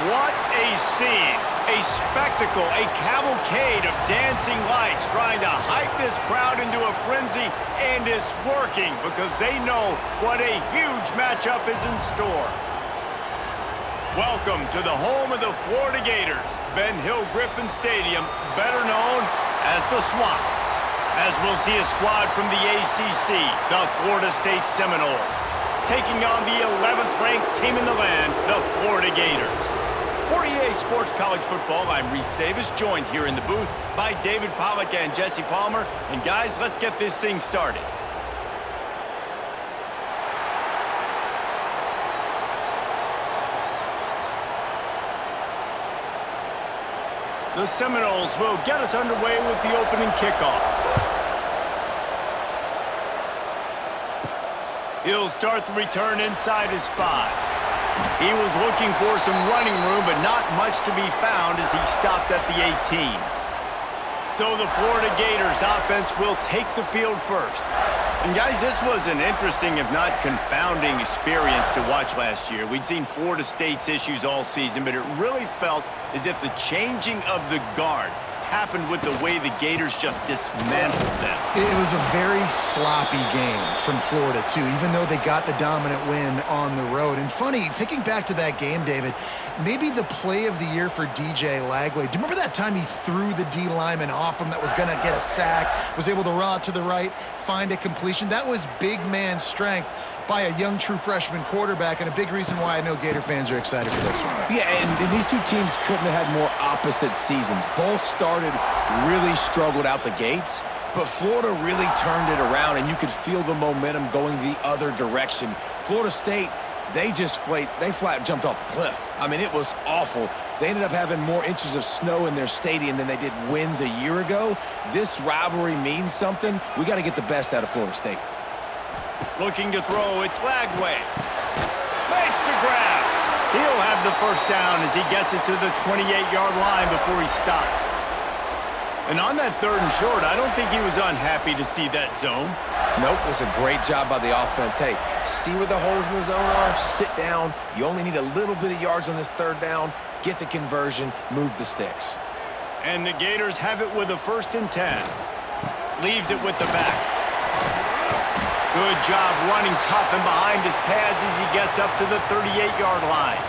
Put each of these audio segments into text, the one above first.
What a scene, a spectacle, a cavalcade of dancing lights trying to hype this crowd into a frenzy, and it's working because they know what a huge matchup is in store. Welcome to the home of the Florida Gators, Ben Hill Griffin Stadium, better known as the Swamp. As we'll see a squad from the ACC, the Florida State Seminoles, taking on the 11th ranked team in the land, the Florida Gators. For EA Sports College Football, I'm Reese Davis, joined here in the booth by David Pollack and Jesse Palmer. And guys, let's get this thing started. The Seminoles will get us underway with the opening kickoff. He'll start the return inside his 5. He was looking for some running room, but not much to be found as he stopped at the 18. So the Florida Gators offense will take the field first. And guys, this was an interesting, if not confounding, experience to watch last year. We'd seen Florida State's issues all season, but it really felt as if the changing of the guard happened with the way the Gators just dismantled them. It was a very sloppy game from Florida, too, even though they got the dominant win on the road. And funny, thinking back to that game, David, maybe the play of the year for DJ Lagway. Do you remember that time he threw the D lineman off him that was going to get a sack, was able to roll out to the right, find a completion? That was big man strength by a young true freshman quarterback, and a big reason why I know Gator fans are excited for this one. Yeah, and these two teams couldn't have had more opposite seasons. Both started really struggled out the gates, but Florida really turned it around, and you could feel the momentum going the other direction. Florida State, they flat jumped off a cliff. I mean, it was awful. They ended up having more inches of snow in their stadium than they did wins a year ago. This rivalry means something. We got to get the best out of Florida State. Looking to throw, it's Lagway. Makes the grab. He'll have the first down as he gets it to the 28-yard line before he stopped. And on that 3rd and short, I don't think he was unhappy to see that zone. Nope, it was a great job by the offense. Hey, see where the holes in the zone are? Sit down. You only need a little bit of yards on this 3rd down. Get the conversion, move the sticks. And the Gators have it with a 1st and 10. Leaves it with the back. Good job running tough and behind his pads as he gets up to the 38-yard line.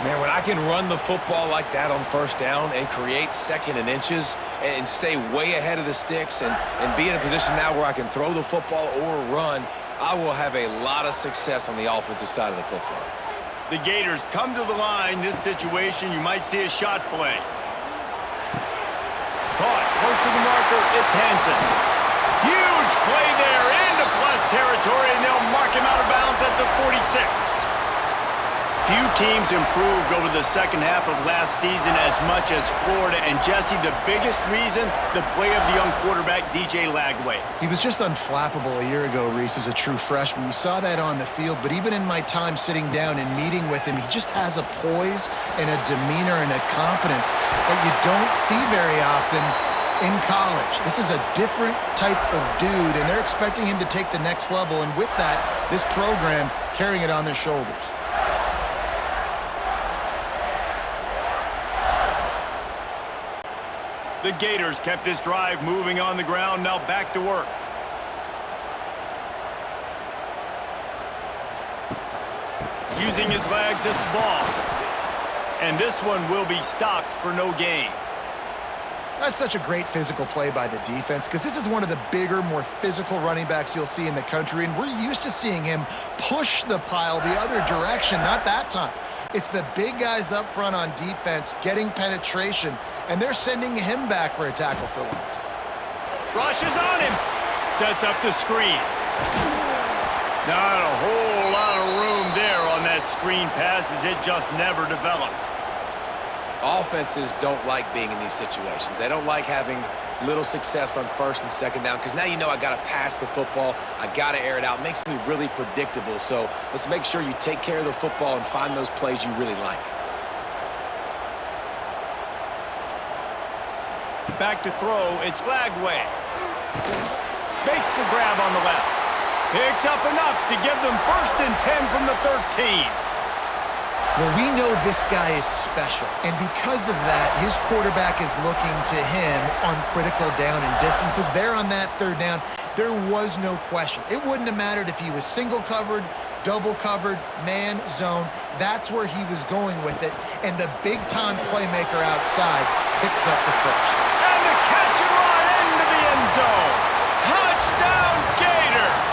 Man, when I can run the football like that on 1st down and create 2nd and inches and stay way ahead of the sticks and be in a position now where I can throw the football or run, I will have a lot of success on the offensive side of the football. The Gators come to the line. This situation, you might see a shot play. Caught, close to the marker, it's Hansen. Huge play there into plus territory, and they'll mark him out of bounds at the 46. Few teams improved over the second half of last season as much as Florida. And Jesse, the biggest reason, the play of the young quarterback, DJ Lagway. He was just unflappable a year ago, Reese, as a true freshman. We saw that on the field, but even in my time sitting down and meeting with him, he just has a poise and a demeanor and a confidence that you don't see very often in college. This is a different type of dude, and they're expecting him to take the next level, and with that, this program carrying it on their shoulders. The Gators kept this drive moving on the ground, now back to work. Using his legs, it's ball. And this one will be stopped for no gain. That's such a great physical play by the defense because this is one of the bigger, more physical running backs you'll see in the country, and we're used to seeing him push the pile the other direction, not that time. It's the big guys up front on defense getting penetration, and they're sending him back for a tackle for loss. Rushes on him. Sets up the screen. Not a whole lot of room there on that screen pass as it just never developed. Offenses don't like being in these situations. They don't like having little success on 1st and 2nd down because now you know I got to pass the football. I got to air it out. It makes me really predictable. So let's make sure you take care of the football and find those plays you really like. Back to throw, it's Lagway. Makes the grab on the left. Picks up enough to give them 1st and 10 from the 13. Well, we know this guy is special, and because of that, his quarterback is looking to him on critical down and distances. There on that third down, there was no question. It wouldn't have mattered if he was single covered, double covered, man, zone. That's where he was going with it, and the big-time playmaker outside picks up the first. And the catch and run into the end zone. Touchdown, Gators!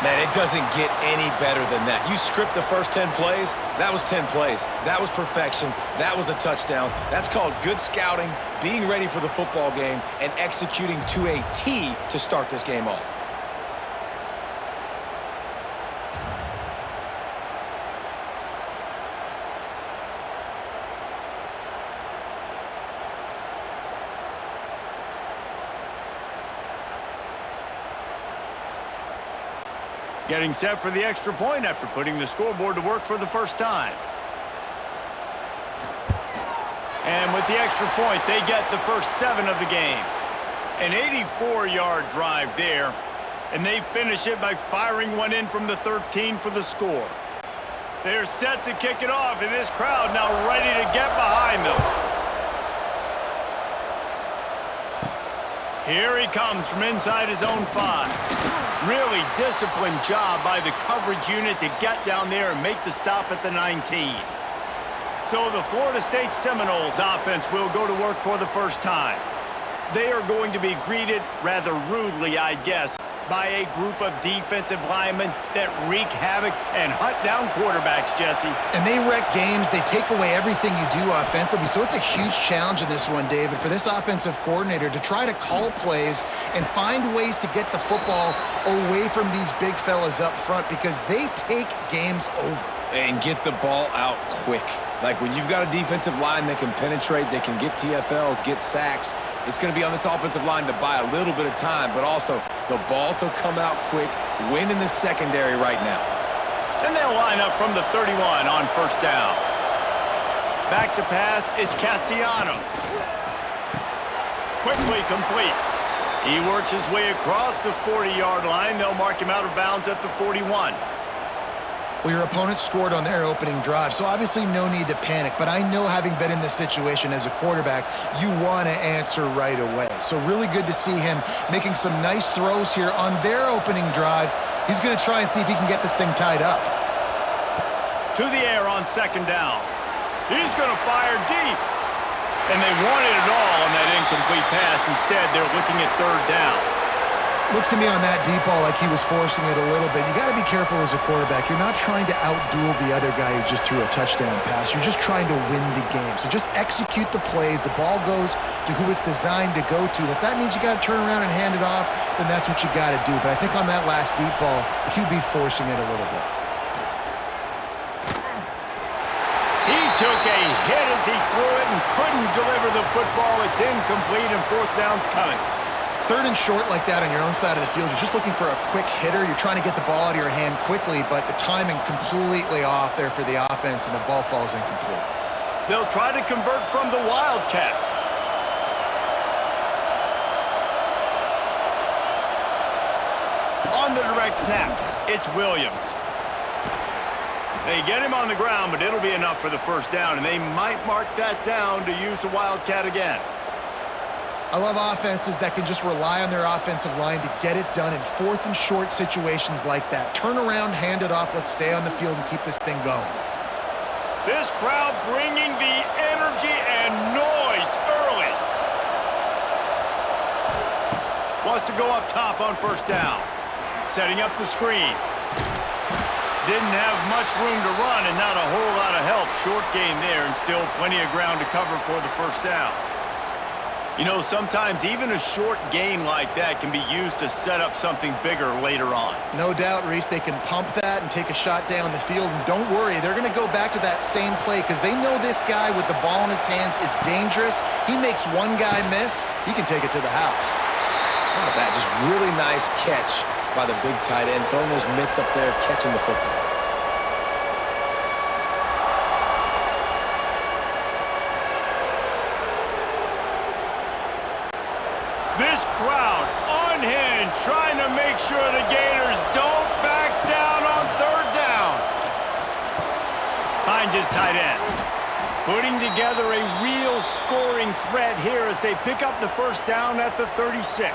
Man, it doesn't get any better than that. You script the first 10 plays, that was 10 plays. That was perfection. That was a touchdown. That's called good scouting, being ready for the football game, and executing to a T to start this game off. Getting set for the extra point after putting the scoreboard to work for the first time. And with the extra point, they get the first 7 of the game. An 84-yard drive there, and they finish it by firing one in from the 13 for the score. They're set to kick it off, and this crowd now ready to get behind them. Here he comes from inside his own 5. Really disciplined job by the coverage unit to get down there and make the stop at the 19. So the Florida State Seminoles offense will go to work for the first time. They are going to be greeted rather rudely, I guess, by a group of defensive linemen that wreak havoc and hunt down quarterbacks, Jesse. And they wreck games. They take away everything you do offensively. So it's a huge challenge in this one, David, for this offensive coordinator to try to call plays and find ways to get the football away from these big fellas up front because they take games over. And get the ball out quick. Like when you've got a defensive line that can penetrate, they can get TFLs, get sacks, it's going to be on this offensive line to buy a little bit of time, but also the ball to come out quick, win in the secondary right now. And they'll line up from the 31 on first down. Back to pass, it's Castellanos. Quickly complete. He works his way across the 40-yard line. They'll mark him out of bounds at the 41. Well, your opponent scored on their opening drive, so obviously no need to panic. But I know, having been in this situation as a quarterback, you want to answer right away. So really good to see him making some nice throws here on their opening drive. He's going to try and see if he can get this thing tied up. To the air on second down. He's going to fire deep. And they wanted it all on that incomplete pass. Instead, they're looking at third down. Looks to me on that deep ball like he was forcing it a little bit. You got to be careful as a quarterback. You're not trying to outduel the other guy who just threw a touchdown pass. You're just trying to win the game. So just execute the plays. The ball goes to who it's designed to go to. And if that means you got to turn around and hand it off, then that's what you got to do. But I think on that last deep ball, QB forcing it a little bit. He took a hit as he threw it and couldn't deliver the football. It's incomplete and fourth down's coming. Third and short like that on your own side of the field, you're just looking for a quick hitter. You're trying to get the ball out of your hand quickly, but the timing completely off there for the offense, and the ball falls incomplete. They'll try to convert from the Wildcat. On the direct snap, it's Williams. They get him on the ground, but it'll be enough for the first down, and they might mark that down to use the Wildcat again. I love offenses that can just rely on their offensive line to get it done in fourth and short situations like that. Turn around, hand it off, let's stay on the field and keep this thing going. This crowd bringing the energy and noise early. Wants to go up top on first down. Setting up the screen. Didn't have much room to run and not a whole lot of help. Short gain there and still plenty of ground to cover for the first down. You know, sometimes even a short gain like that can be used to set up something bigger later on. No doubt, Reese, they can pump that and take a shot down the field. And don't worry, they're going to go back to that same play because they know this guy with the ball in his hands is dangerous. He makes one guy miss, he can take it to the house. How about that? Just really nice catch by the big tight end, throwing those mitts up there, catching the football. This crowd unhinged, trying to make sure the Gators don't back down on third down. Finds his tight end. Putting together a real scoring threat here as they pick up the first down at the 36.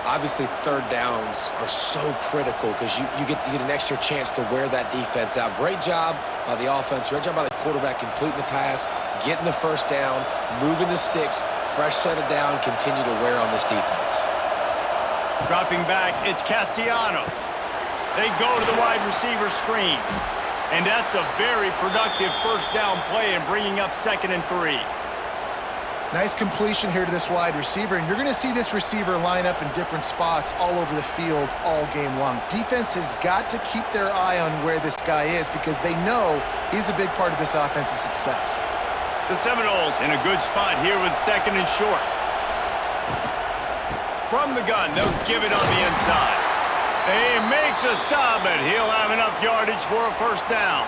Obviously, third downs are so critical because you get an extra chance to wear that defense out. Great job by the offense. Great job by the quarterback completing the pass, getting the first down, moving the sticks, fresh set of down, continue to wear on this defense. Dropping back, it's Castellanos. They go to the wide receiver screen. And that's a very productive first down play and bringing up 2nd and 3. Nice completion here to this wide receiver, and you're going to see this receiver line up in different spots all over the field all game long. Defense has got to keep their eye on where this guy is because they know he's a big part of this offense's success. The Seminoles in a good spot here with 2nd and short. From the gun, they'll give it on the inside. They make the stop, but he'll have enough yardage for a first down.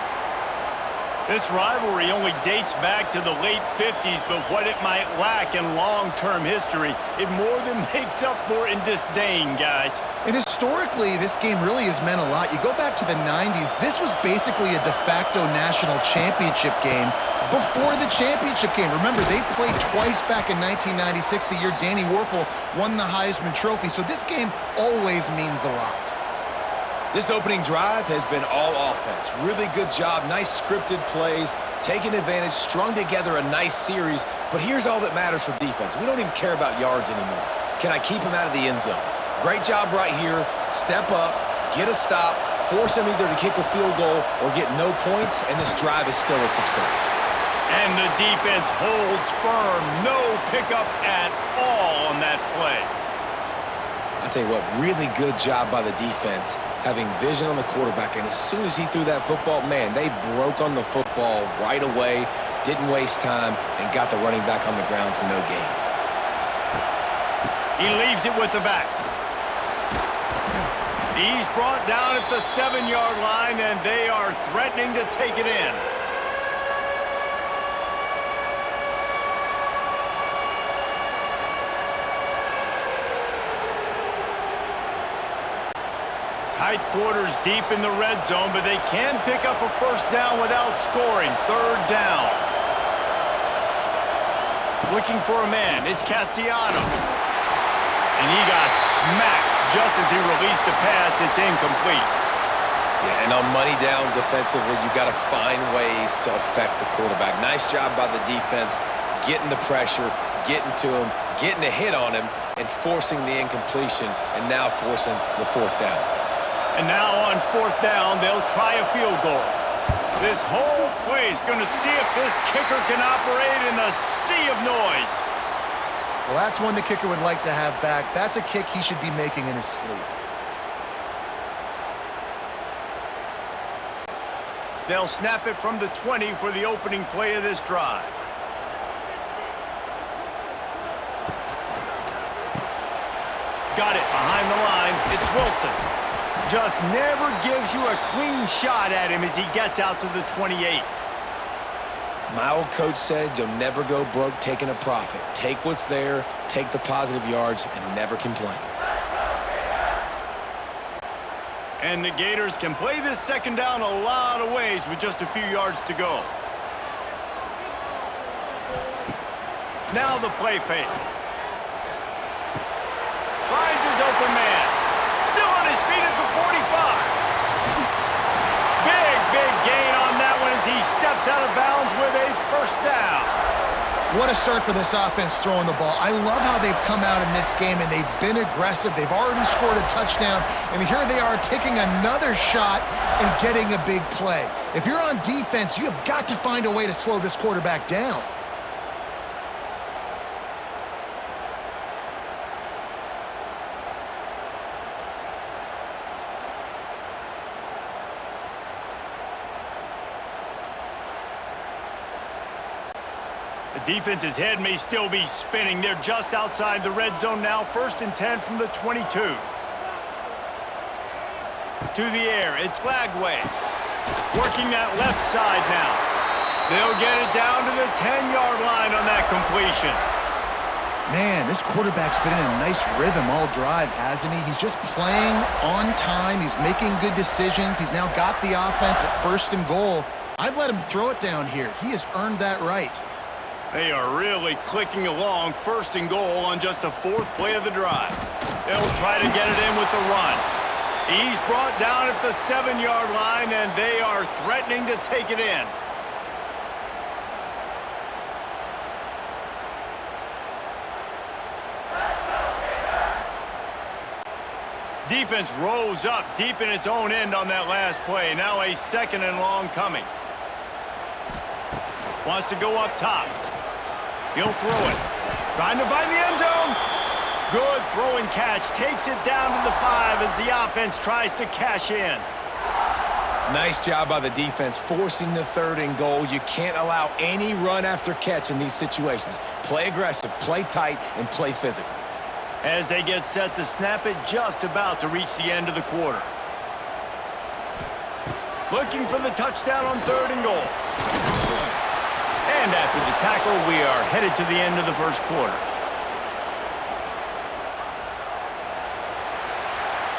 This rivalry only dates back to the late 50s, but what it might lack in long-term history, it more than makes up for in disdain, guys. And historically, this game really has meant a lot. You go back to the 90s, this was basically a de facto national championship game before the championship game. Remember, they played twice back in 1996, the year Danny Werfel won the Heisman Trophy. So this game always means a lot. This opening drive has been all offense. Really good job, nice scripted plays, taking advantage, strung together a nice series. But here's all that matters for defense. We don't even care about yards anymore. Can I keep him out of the end zone? Great job right here. Step up, get a stop, force him either to kick a field goal or get no points, and this drive is still a success. And the defense holds firm. No pickup at all on that play. I'll tell you what, really good job by the defense, having vision on the quarterback. And as soon as he threw that football, man, they broke on the football right away, didn't waste time, and got the running back on the ground for no gain. He leaves it with the back. He's brought down at the 7-yard line, and they are threatening to take it in. Tight quarters deep in the red zone, but they can pick up a first down without scoring. 3rd down. Looking for a man. It's Castellanos. And he got smacked just as he released the pass. It's incomplete. Yeah, and on money down defensively, you've got to find ways to affect the quarterback. Nice job by the defense, getting the pressure, getting to him, getting a hit on him, and forcing the incompletion, and now forcing the 4th down. And now on 4th down, they'll try a field goal. This whole play is going to see if this kicker can operate in the sea of noise. Well, that's one the kicker would like to have back. That's a kick he should be making in his sleep. They'll snap it from the 20 for the opening play of this drive. Got it behind the line. It's Wilson. Just never gives you a clean shot at him as he gets out to the 28. My old coach said you'll never go broke taking a profit. Take what's there, take the positive yards, and never complain. And the Gators can play this 2nd down a lot of ways with just a few yards to go. Now the play fake. Finds his open man. Still on his feet at the 45. Big gain on that one as he steps out of bounds with a first down. What a start for this offense throwing the ball. I love how they've come out in this game, and they've been aggressive. They've already scored a touchdown, and here they are taking another shot and getting a big play. If you're on defense, you have got to find a way to slow this quarterback down. The defense's head may still be spinning. They're just outside the red zone now. 1st and 10 from the 22. To the air, it's Lagway. Working that left side now. They'll get it down to the 10-yard line on that completion. Man, this quarterback's been in a nice rhythm all drive, hasn't he? He's just playing on time. He's making good decisions. He's now got the offense at 1st and goal. I'd let him throw it down here. He has earned that right. They are really clicking along, 1st and goal on just the 4th play of the drive. They'll try to get it in with the run. He's brought down at the 7-yard line, and they are threatening to take it in. Defense rose up deep in its own end on that last play. Now a 2nd and long coming. Wants to go up top. He'll throw it. Trying to find the end zone. Good throw and catch. Takes it down to the 5 as the offense tries to cash in. Nice job by the defense forcing the 3rd and goal. You can't allow any run after catch in these situations. Play aggressive, play tight, and play physical. As they get set to snap it, just about to reach the end of the quarter. Looking for the touchdown on 3rd and goal. And after the tackle, we are headed to the end of the 1st quarter.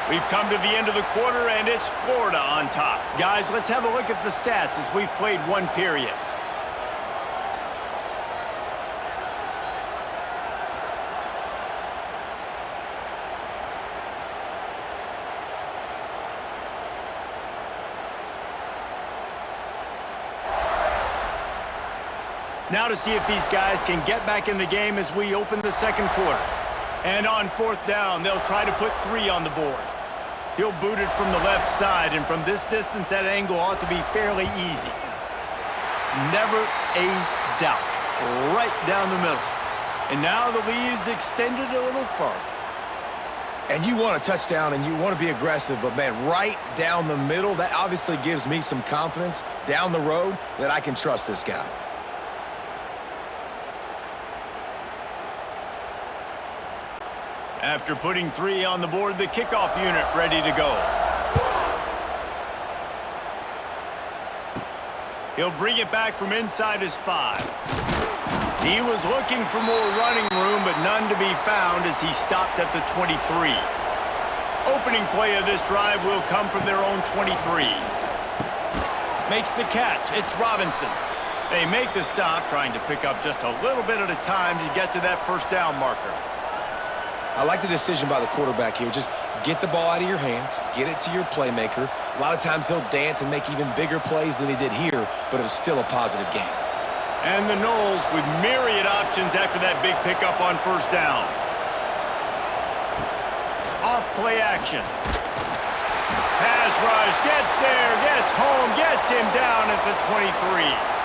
We've come to the end of the quarter, and it's Florida on top. Guys, let's have a look at the stats as we've played 1 period. Now to see if these guys can get back in the game as we open the 2nd quarter. And on 4th down, they'll try to put 3 on the board. He'll boot it from the left side, and from this distance, that angle ought to be fairly easy. Never a doubt. Right down the middle. And now the lead is extended a little further. And you want a touchdown and you want to be aggressive, but man, right down the middle, that obviously gives me some confidence down the road that I can trust this guy. After putting 3 on the board, the kickoff unit ready to go. He'll bring it back from inside his 5. He was looking for more running room, but none to be found as he stopped at the 23. Opening play of this drive will come from their own 23. Makes the catch. It's Robinson. They make the stop, trying to pick up just a little bit at a time to get to that 1st down marker. I like the decision by the quarterback here. Just get the ball out of your hands, get it to your playmaker. A lot of times he'll dance and make even bigger plays than he did here, but it was still a positive game. And the Noles with myriad options after that big pickup on 1st down. Off play action. Pass rush, gets there, gets home, gets him down at the 23.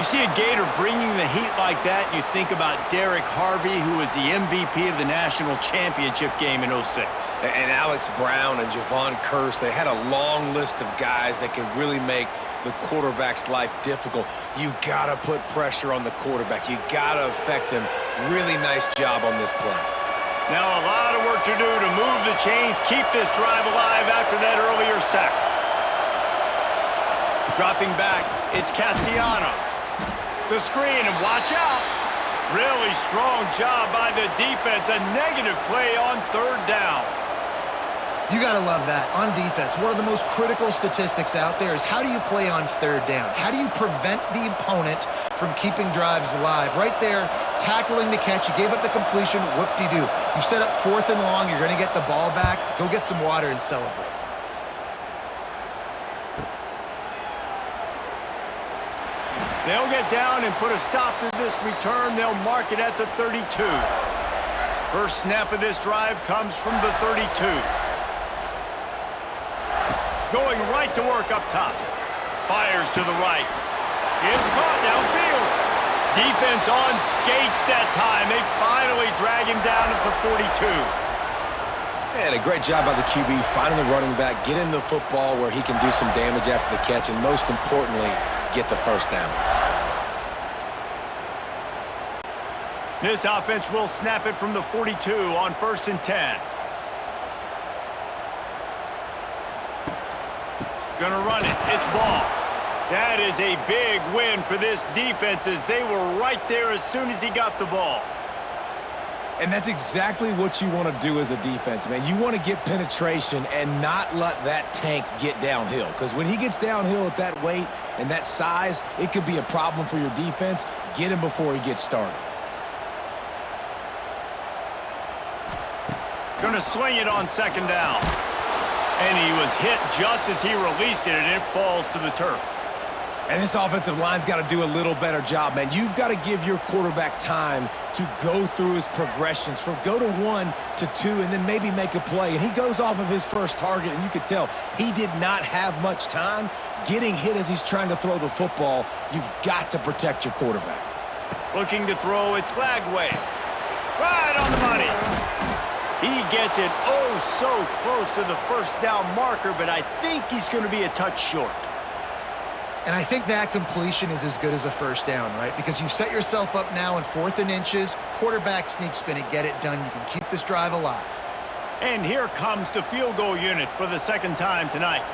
You see a Gator bringing the heat like that, and you think about Derek Harvey, who was the MVP of the national championship game in '06. And Alex Brown and Javon Curse, they had a long list of guys that could really make the quarterback's life difficult. You got to put pressure on the quarterback. You got to affect him. Really nice job on this play. Now a lot of work to do to move the chains, keep this drive alive after that earlier sack. Dropping back, it's Castellanos. The screen, and watch out. Really strong job by the defense. A negative play on 3rd down. You got to love that. On defense, one of the most critical statistics out there is how do you play on 3rd down? How do you prevent the opponent from keeping drives alive? Right there, tackling the catch. You gave up the completion. Whoop-de-doo. You set up 4th and long. You're going to get the ball back. Go get some water and celebrate. They'll get down and put a stop to this return. They'll mark it at the 32. First snap of this drive comes from the 32. Going right to work up top. Fires to the right. It's caught downfield. Defense on skates that time. They finally drag him down at the 42. And a great job by the QB finding the running back, getting the football where he can do some damage after the catch, and most importantly, get the 1st down. This offense will snap it from the 42 on 1st and 10. Gonna run it. It's ball. That is a big win for this defense as they were right there as soon as he got the ball. And that's exactly what you want to do as a defense, man. You want to get penetration and not let that tank get downhill. Because when he gets downhill at that weight and that size, it could be a problem for your defense. Get him before he gets started. Going to sling it on second down. And he was hit just as he released it, and it falls to the turf. And this offensive line's got to do a little better job, man. You've got to give your quarterback time to go through his progressions from go to 1 to 2 and then maybe make a play. And he goes off of his first target, and you could tell he did not have much time. Getting hit as he's trying to throw the football, you've got to protect your quarterback. Looking to throw, it's Lagway. Right on the money. He gets it oh so close to the first down marker, but I think he's going to be a touch short. And I think that completion is as good as a first down, right? Because you've set yourself up now in 4th and inches. Quarterback sneak's going to get it done. You can keep this drive alive. And here comes the field goal unit for the second time tonight.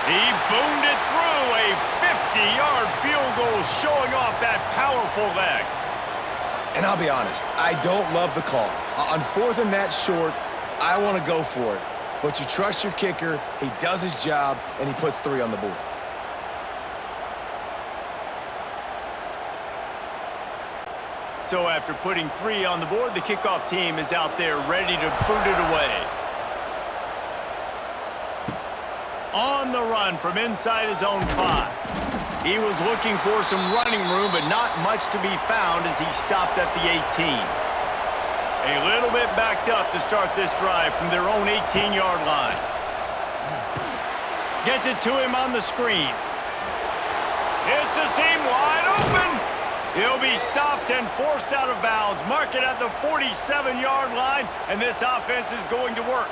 He boomed it through, a 50-yard field goal showing off that powerful leg. And I'll be honest, I don't love the call. On 4th and that short, I want to go for it. But you trust your kicker, he does his job, and he puts 3 on the board. So after putting 3 on the board, the kickoff team is out there ready to boot it away. On the run from inside his own 5. He was looking for some running room, but not much to be found as he stopped at the 18. A little bit backed up to start this drive from their own 18-yard line. Gets it to him on the screen. It's a seam wide open. He'll be stopped and forced out of bounds. Mark it at the 47-yard line, and this offense is going to work.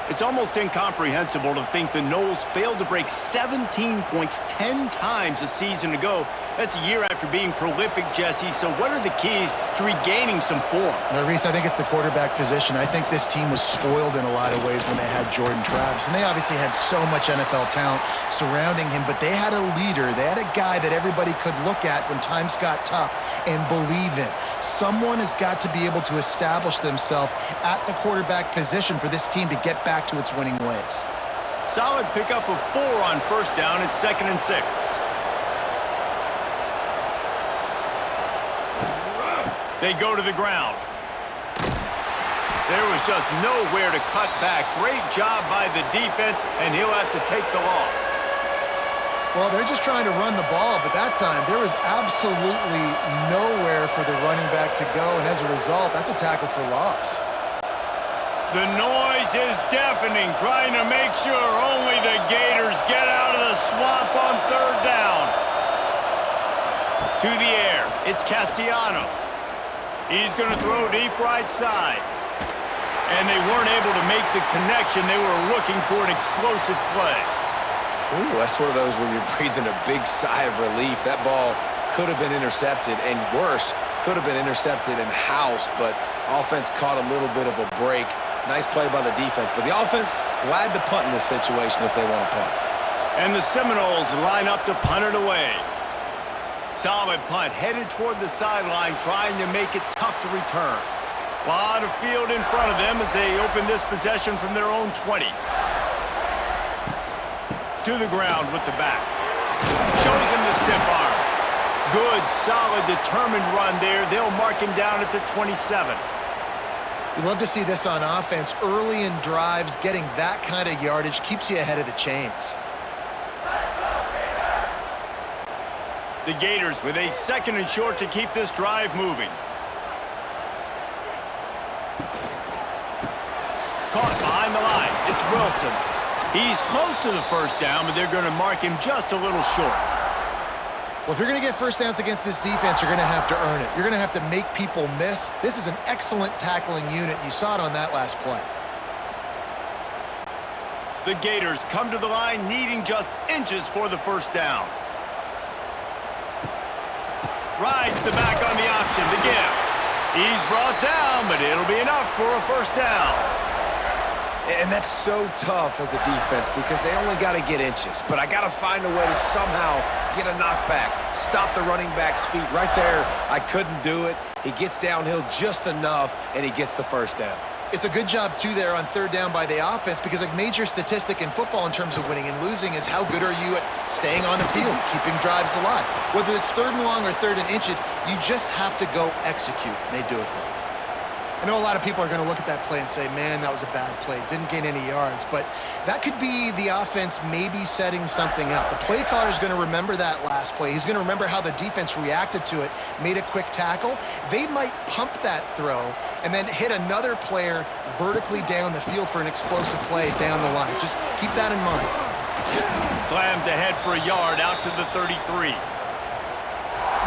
It's almost incomprehensible to think the Noles failed to break 17 points 10 times a season ago. That's a year after being prolific, Jesse. So what are the keys to regaining some form? Now, Reese, I think it's the quarterback position. I think this team was spoiled in a lot of ways when they had Jordan Travis. And they obviously had so much NFL talent surrounding him, but they had a leader. They had a guy that everybody could look at when times got tough and believe in. Someone has got to be able to establish themselves at the quarterback position for this team to get back to its winning ways. Solid pickup of 4 on first down. It's 2nd and 6. They go to the ground. There was just nowhere to cut back. Great job by the defense, and he'll have to take the loss. Well, they're just trying to run the ball, but that time there was absolutely nowhere for the running back to go, and as a result, that's a tackle for loss. The noise is deafening, trying to make sure only the Gators get out of the swamp on 3rd down. To the air, it's Castellanos. He's going to throw deep right side. And they weren't able to make the connection. They were looking for an explosive play. Ooh, that's one of those where you're breathing a big sigh of relief. That ball could have been intercepted, and worse, could have been intercepted and housed, but offense caught a little bit of a break. Nice play by the defense, but the offense glad to punt in this situation if they want to punt. And the Seminoles line up to punt it away. Solid punt, headed toward the sideline, trying to make it tough to return. A lot of field in front of them as they open this possession from their own 20. To the ground with the back. Shows him the stiff arm. Good, solid, determined run there. They'll mark him down at the 27. You love to see this on offense. Early in drives, getting that kind of yardage keeps you ahead of the chains. The Gators with a 2nd and short to keep this drive moving. Caught behind the line. It's Wilson. He's close to the first down, but they're going to mark him just a little short. Well, if you're going to get first downs against this defense, you're going to have to earn it. You're going to have to make people miss. This is an excellent tackling unit. You saw it on that last play. The Gators come to the line needing just inches for the first down. Rides the back on the option to give. He's brought down, but it'll be enough for a first down. And that's so tough as a defense because they only got to get inches. But I got to find a way to somehow get a knockback, stop the running back's feet. Right there, I couldn't do it. He gets downhill just enough, and he gets the first down. It's a good job, too, there on third down by the offense because a major statistic in football in terms of winning and losing is how good are you at staying on the field, keeping drives alive. Whether it's third and long or third and inches, you just have to go execute. And they do it there. I know a lot of people are going to look at that play and say, man, that was a bad play. Didn't gain any yards. But that could be the offense maybe setting something up. The play caller is going to remember that last play. He's going to remember how the defense reacted to it, made a quick tackle. They might pump that throw and then hit another player vertically down the field for an explosive play down the line. Just keep that in mind. Slams ahead for a yard out to the 33.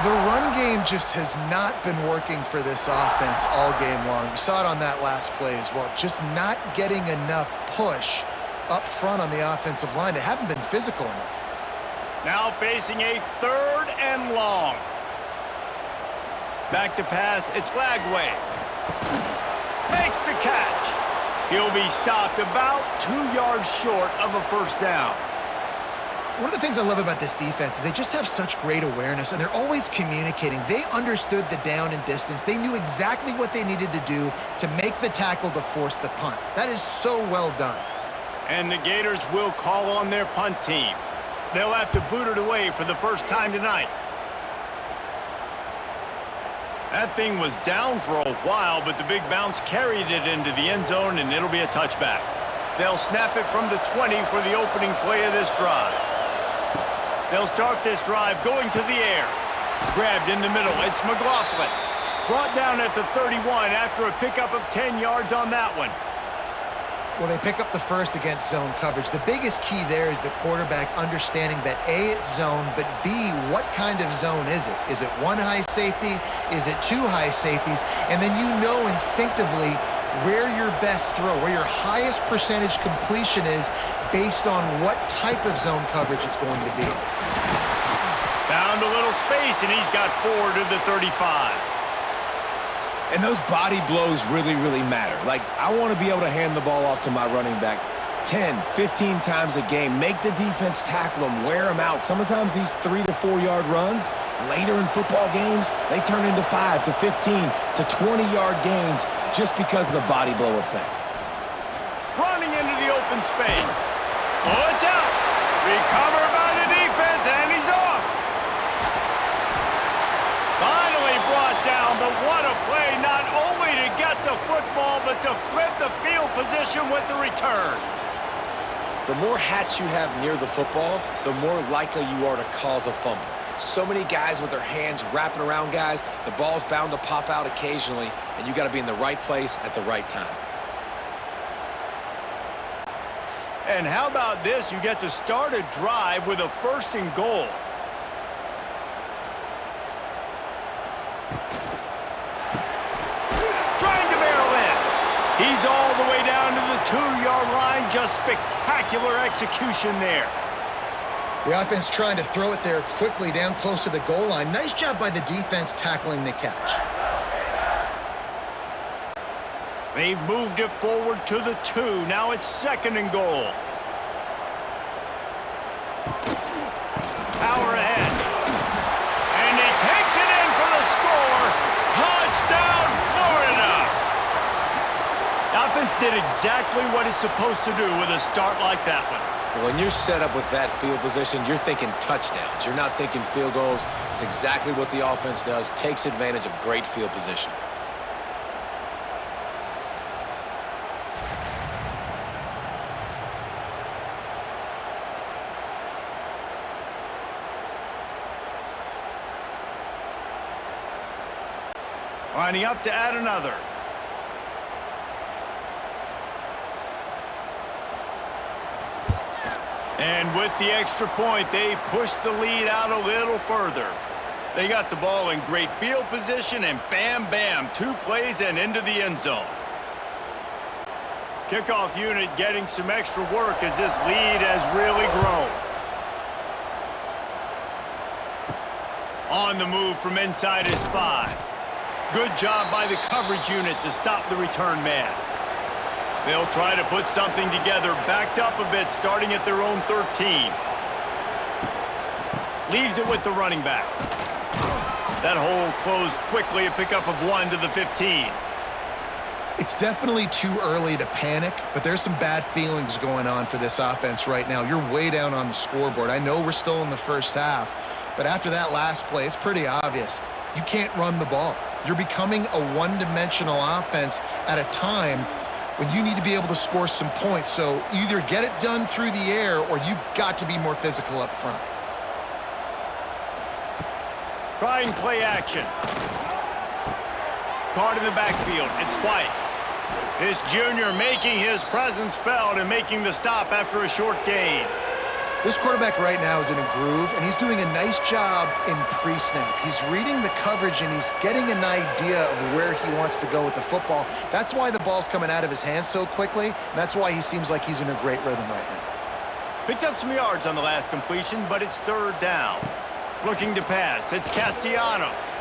The run game just has not been working for this offense all game long. You saw it on that last play as well. Just not getting enough push up front on the offensive line. They haven't been physical enough. Now facing a third and long. Back to pass, it's Lagway. Makes the catch. He'll be stopped about 2 yards short of a first down. One of the things I love about this defense is they just have such great awareness, and they're always communicating. They understood the down and distance. They knew exactly what they needed to do to make the tackle to force the punt. That is so well done. And the Gators will call on their punt team. They'll have to boot it away for the first time tonight. That thing was down for a while, but the big bounce carried it into the end zone, and it'll be a touchback. They'll snap it from the 20 for the opening play of this drive. They'll start this drive going to the air. Grabbed in the middle. It's McLaughlin. Brought down at the 31 after a pickup of 10 yards on that one. Well, they pick up the first against zone coverage. The biggest key there is the quarterback understanding that A, it's zone, but B, what kind of zone is it? Is it one high safety? Is it two high safeties? And then you know instinctively where your best throw, where your highest percentage completion is based on what type of zone coverage it's going to be. Found a little space, and he's got 4 to the 35. And those body blows really, really matter. Like, I want to be able to hand the ball off to my running back 10, 15 times a game. Make the defense tackle them, wear them out. Sometimes these 3 to 4 yard runs, later in football games, they turn into 5 to 15 to 20 yard gains just because of the body blow effect. Running into the open space. Oh, it's out. Recovered by the defense, and he's off. Finally brought down, but what a play, not only to get the football, but to flip the field position with the return. The more hats you have near the football, the more likely you are to cause a fumble. So many guys with their hands wrapping around guys, the ball's bound to pop out occasionally, and you got to be in the right place at the right time. And how about this? You get to start a drive with a 1st and goal. Trying to barrel in. He's all the way down to the 2-yard line. Just spectacular execution there. The offense trying to throw it there quickly down close to the goal line. Nice job by the defense tackling the catch. They've moved it forward to the 2. Now it's 2nd and goal. Power ahead. And he takes it in for the score. Touchdown, Florida. The offense did exactly what it's supposed to do with a start like that one. When you're set up with that field position, you're thinking touchdowns. You're not thinking field goals. It's exactly what the offense does. Takes advantage of great field position. Lining up to add another. And with the extra point, they push the lead out a little further. They got the ball in great field position, and bam, bam, 2 plays and into the end zone. Kickoff unit getting some extra work as this lead has really grown. On the move from inside his 5. Good job by the coverage unit to stop the return man. They'll try to put something together, backed up a bit, starting at their own 13. Leaves it with the running back. That hole closed quickly, a pickup of 1 to the 15. It's definitely too early to panic, but there's some bad feelings going on for this offense right now. You're way down on the scoreboard. I know we're still in the first half, but after that last play, it's pretty obvious. You can't run the ball. You're becoming a one-dimensional offense at a time when you need to be able to score some points. So either get it done through the air or you've got to be more physical up front. Trying play action. Caught in the backfield. It's White. This junior making his presence felt and making the stop after a short gain. This quarterback right now is in a groove, and he's doing a nice job in pre-snap. He's reading the coverage, and he's getting an idea of where he wants to go with the football. That's why the ball's coming out of his hands so quickly, and that's why he seems like he's in a great rhythm right now. Picked up some yards on the last completion, but it's third down. Looking to pass. It's Castellanos.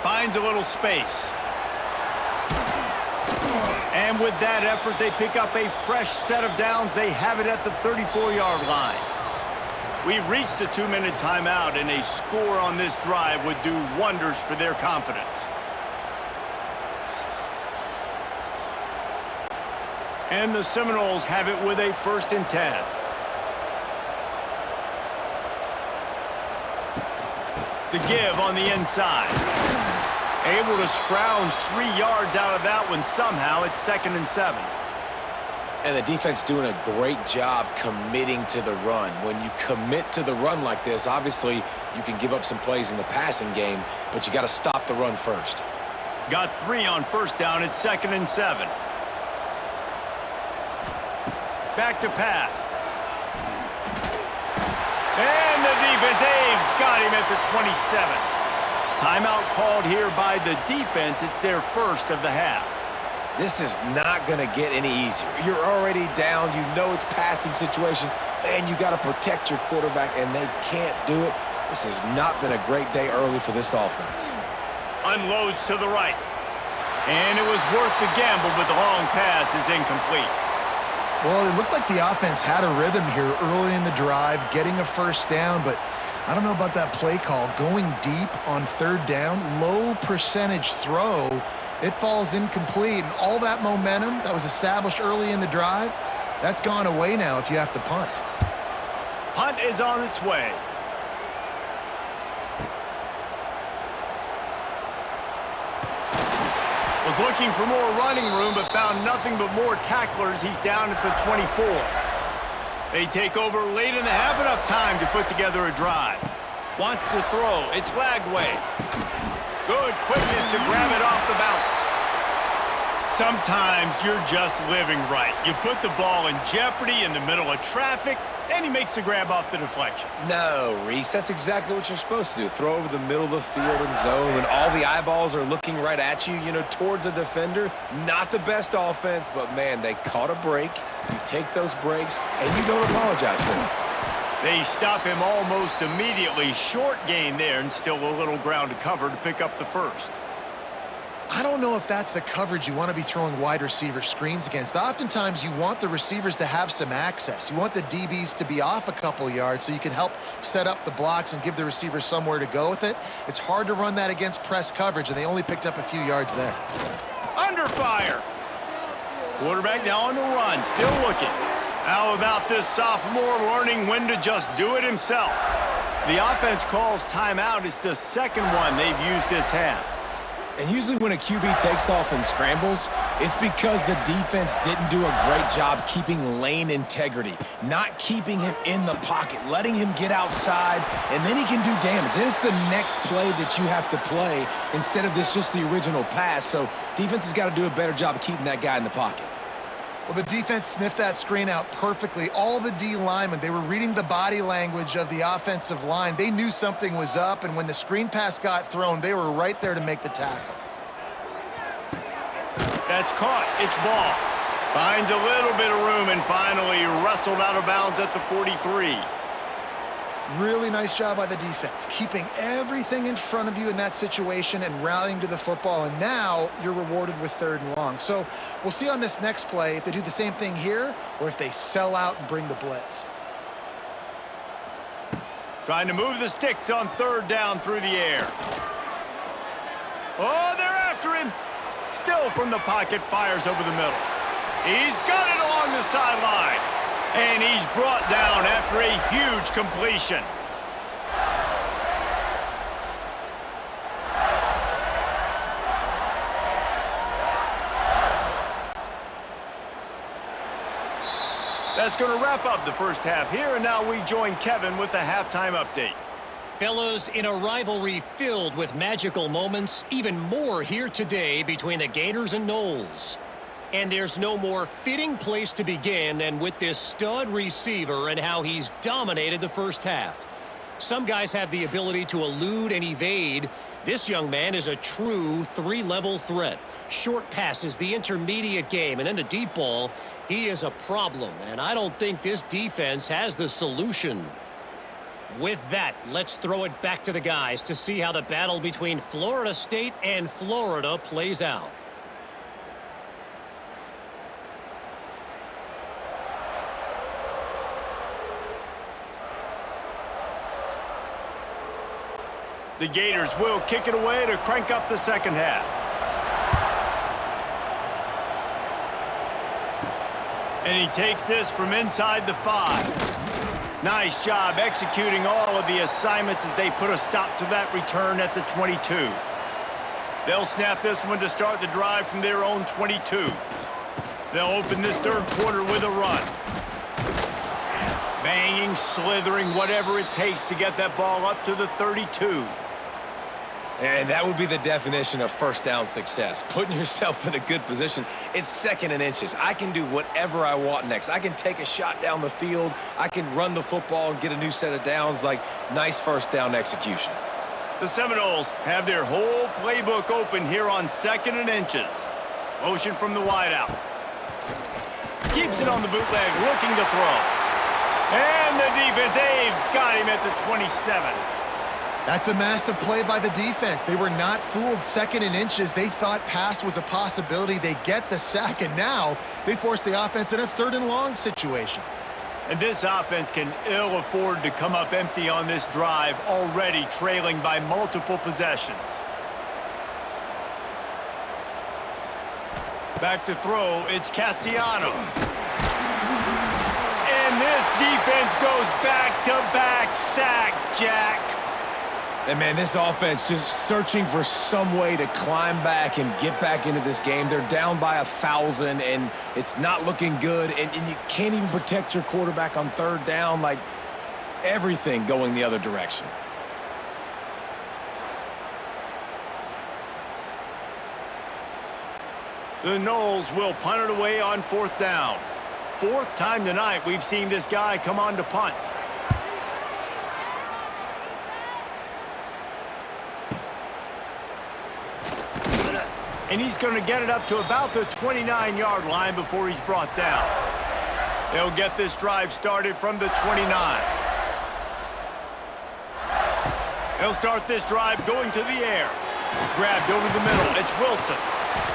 Finds a little space. And with that effort, they pick up a fresh set of downs. They have it at the 34-yard line. We've reached the 2-minute timeout, and a score on this drive would do wonders for their confidence. And the Seminoles have it with a 1st and 10. The give on the inside. Able to scrounge 3 yards out of that one somehow. It's 2nd and 7. And the defense doing a great job committing to the run. When you commit to the run like this, obviously you can give up some plays in the passing game, but you got to stop the run first. Got 3 on 1st down. It's 2nd and 7. Back to pass. And the defense, they've got him at the 27. Timeout called here by the defense. It's their first of the half. This is not going to get any easier. You're already down. You know it's passing situation, and you got to protect your quarterback, and they can't do it. This has not been a great day early for this offense. Unloads to the right. And it was worth the gamble, but the long pass is incomplete. Well, it looked like the offense had a rhythm here early in the drive, getting a 1st down, but I don't know about that play call. Going deep on 3rd down, low percentage throw, it falls incomplete. And all that momentum that was established early in the drive, that's gone away now if you have to punt. Punt is on its way. Was looking for more running room, but found nothing but more tacklers. He's down at the 24. They take over late in the half, enough time to put together a drive. Wants to throw. It's Lagway. Good quickness to grab it off the bounce. Sometimes you're just living right. You put the ball in jeopardy in the middle of traffic, and he makes the grab off the deflection. No, Reese, that's exactly what you're supposed to do. Throw over the middle of the field and zone when all the eyeballs are looking right at you, towards a defender. Not the best offense, but, man, they caught a break. You take those breaks, and you don't apologize for them. They stop him almost immediately. Short gain there, and still a little ground to cover to pick up the 1st. I don't know if that's the coverage you want to be throwing wide receiver screens against. Oftentimes, you want the receivers to have some access. You want the DBs to be off a couple yards so you can help set up the blocks and give the receivers somewhere to go with it. It's hard to run that against press coverage, and they only picked up a few yards there. Under fire. Quarterback now on the run, still looking. How about this sophomore learning when to just do it himself? The offense calls timeout. It's the 2nd one they've used this half. And usually when a QB takes off and scrambles, it's because the defense didn't do a great job keeping lane integrity, not keeping him in the pocket, letting him get outside, and then he can do damage. Then it's the next play that you have to play instead of just the original pass. So defense has got to do a better job of keeping that guy in the pocket. Well, the defense sniffed that screen out perfectly. All the D linemen, they were reading the body language of the offensive line. They knew something was up, and when the screen pass got thrown, they were right there to make the tackle. That's caught. It's ball. Finds a little bit of room and finally wrestled out of bounds at the 43. Really nice job by the defense, keeping everything in front of you in that situation and rallying to the football, and now you're rewarded with 3rd and long. So we'll see on this next play if they do the same thing here or if they sell out and bring the blitz. Trying to move the sticks on 3rd down through the air. Oh, they're after him. Still from the pocket, fires over the middle. He's got it along the sideline. And he's brought down after a huge completion. That's going to wrap up the first half here, and now we join Kevin with the halftime update. Fellas, in a rivalry filled with magical moments, even more here today between the Gators and Noles. And there's no more fitting place to begin than with this stud receiver and how he's dominated the first half. Some guys have the ability to elude and evade. This young man is a true 3-level threat. Short passes, the intermediate game, and then the deep ball. He is a problem, and I don't think this defense has the solution. With that, let's throw it back to the guys to see how the battle between Florida State and Florida plays out. The Gators will kick it away to crank up the second half. And he takes this from inside the 5. Nice job executing all of the assignments as they put a stop to that return at the 22. They'll snap this one to start the drive from their own 22. They'll open this 3rd quarter with a run. Banging, slithering, whatever it takes to get that ball up to the 32. And that would be the definition of first down success. Putting yourself in a good position. It's 2nd and inches. I can do whatever I want next. I can take a shot down the field. I can run the football and get a new set of downs. Like, nice first down execution. The Seminoles have their whole playbook open here on 2nd and inches. Motion from the wideout. Keeps it on the bootleg, looking to throw. And the defense, they've got him at the 27. That's a massive play by the defense. They were not fooled 2nd and inches. They thought pass was a possibility. They get the sack, and now they force the offense in a 3rd and long situation. And this offense can ill afford to come up empty on this drive, already trailing by multiple possessions. Back to throw, it's Castellanos. And this defense goes back-to-back sack, Jack. And, man, this offense just searching for some way to climb back and get back into this game. They're down by 1,000, and it's not looking good. And you can't even protect your quarterback on 3rd down. Like, everything going the other direction. The Noles will punt it away on 4th down. 4th time tonight we've seen this guy come on to punt. And he's going to get it up to about the 29-yard line before he's brought down. They'll get this drive started from the 29. They'll start this drive going to the air. Grabbed over the middle. It's Wilson.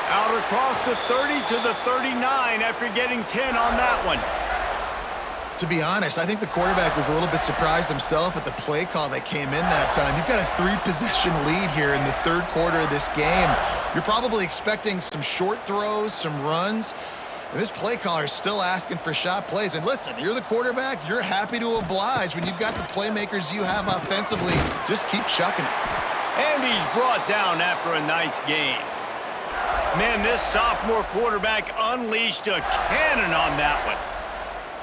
Out across the 30 to the 39 after getting 10 on that one. To be honest, I think the quarterback was a little bit surprised himself at the play call that came in that time. You've got a 3-possession lead here in the 3rd quarter of this game. You're probably expecting some short throws, some runs. And this play caller is still asking for shot plays. And listen, you're the quarterback. You're happy to oblige when you've got the playmakers you have offensively. Just keep chucking it. And he's brought down after a nice gain. Man, this sophomore quarterback unleashed a cannon on that one.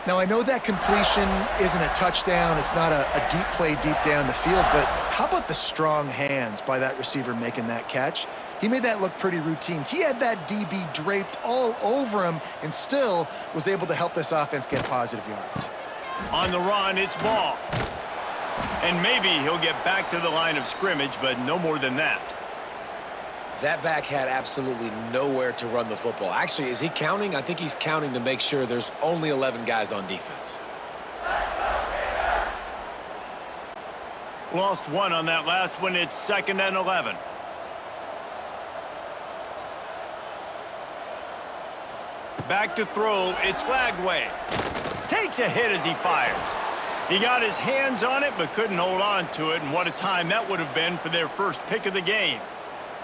Now, I know that completion isn't a touchdown. It's not a deep play deep down the field, but how about the strong hands by that receiver making that catch? He made that look pretty routine. He had that DB draped all over him and still was able to help this offense get positive yards. On the run, it's Ball. And maybe he'll get back to the line of scrimmage, but no more than that. That back had absolutely nowhere to run the football. Actually, is he counting? I think he's counting to make sure there's only 11 guys on defense. Lost one on that last one. It's 2nd and 11. Back to throw. It's Lagway. Takes a hit as he fires. He got his hands on it but couldn't hold on to it, and what a time that would have been for their first pick of the game.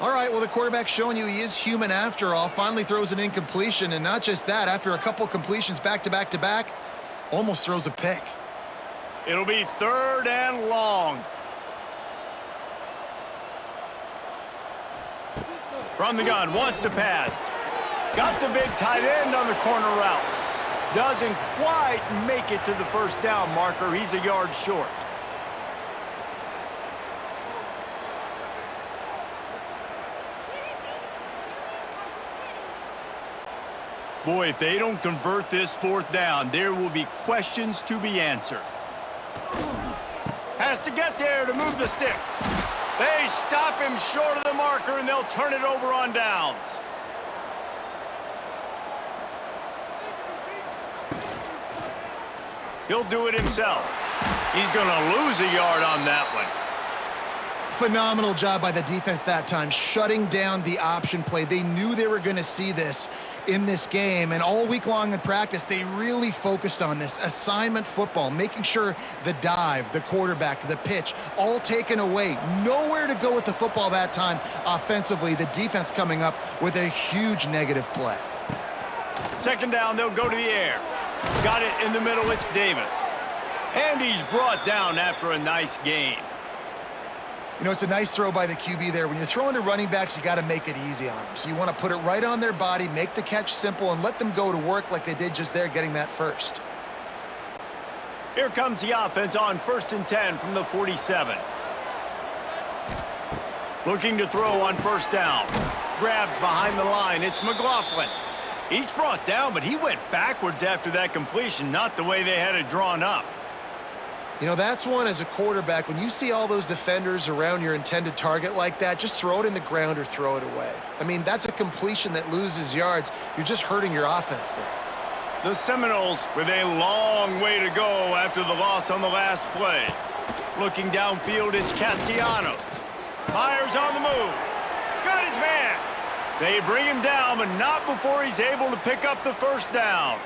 All right, well, the quarterback's showing you he is human after all. Finally throws an incompletion, and not just that, after a couple completions back-to-back-to-back, almost throws a pick. It'll be 3rd and long. From the gun, wants to pass. Got the big tight end on the corner route. Doesn't quite make it to the first down marker. He's a yard short. Boy, if they don't convert this 4th down, there will be questions to be answered. Has to get there to move the sticks. They stop him short of the marker, and they'll turn it over on downs. He'll do it himself. He's going to lose a yard on that one. Phenomenal job by the defense that time, shutting down the option play. They knew they were going to see this in this game, and all week long in practice, they really focused on this assignment football, making sure the dive, the quarterback, the pitch, all taken away. Nowhere to go with the football that time offensively. The defense coming up with a huge negative play. 2nd down, they'll go to the air. Got it in the middle, it's Davis. And he's brought down after a nice gain. You know, it's a nice throw by the QB there. When you're throwing to running backs, you got to make it easy on them. So you want to put it right on their body, make the catch simple, and let them go to work like they did just there, getting that first. Here comes the offense on 1st and 10 from the 47. Looking to throw on 1st down. Grabbed behind the line, it's McLaughlin. He's brought down, but he went backwards after that completion, not the way they had it drawn up. You know, that's one as a quarterback. When you see all those defenders around your intended target like that, just throw it in the ground or throw it away. I mean, that's a completion that loses yards. You're just hurting your offense there. The Seminoles with a long way to go after the loss on the last play. Looking downfield, it's Castellanos. Myers on the move. Got his man. They bring him down, but not before he's able to pick up the 1st down.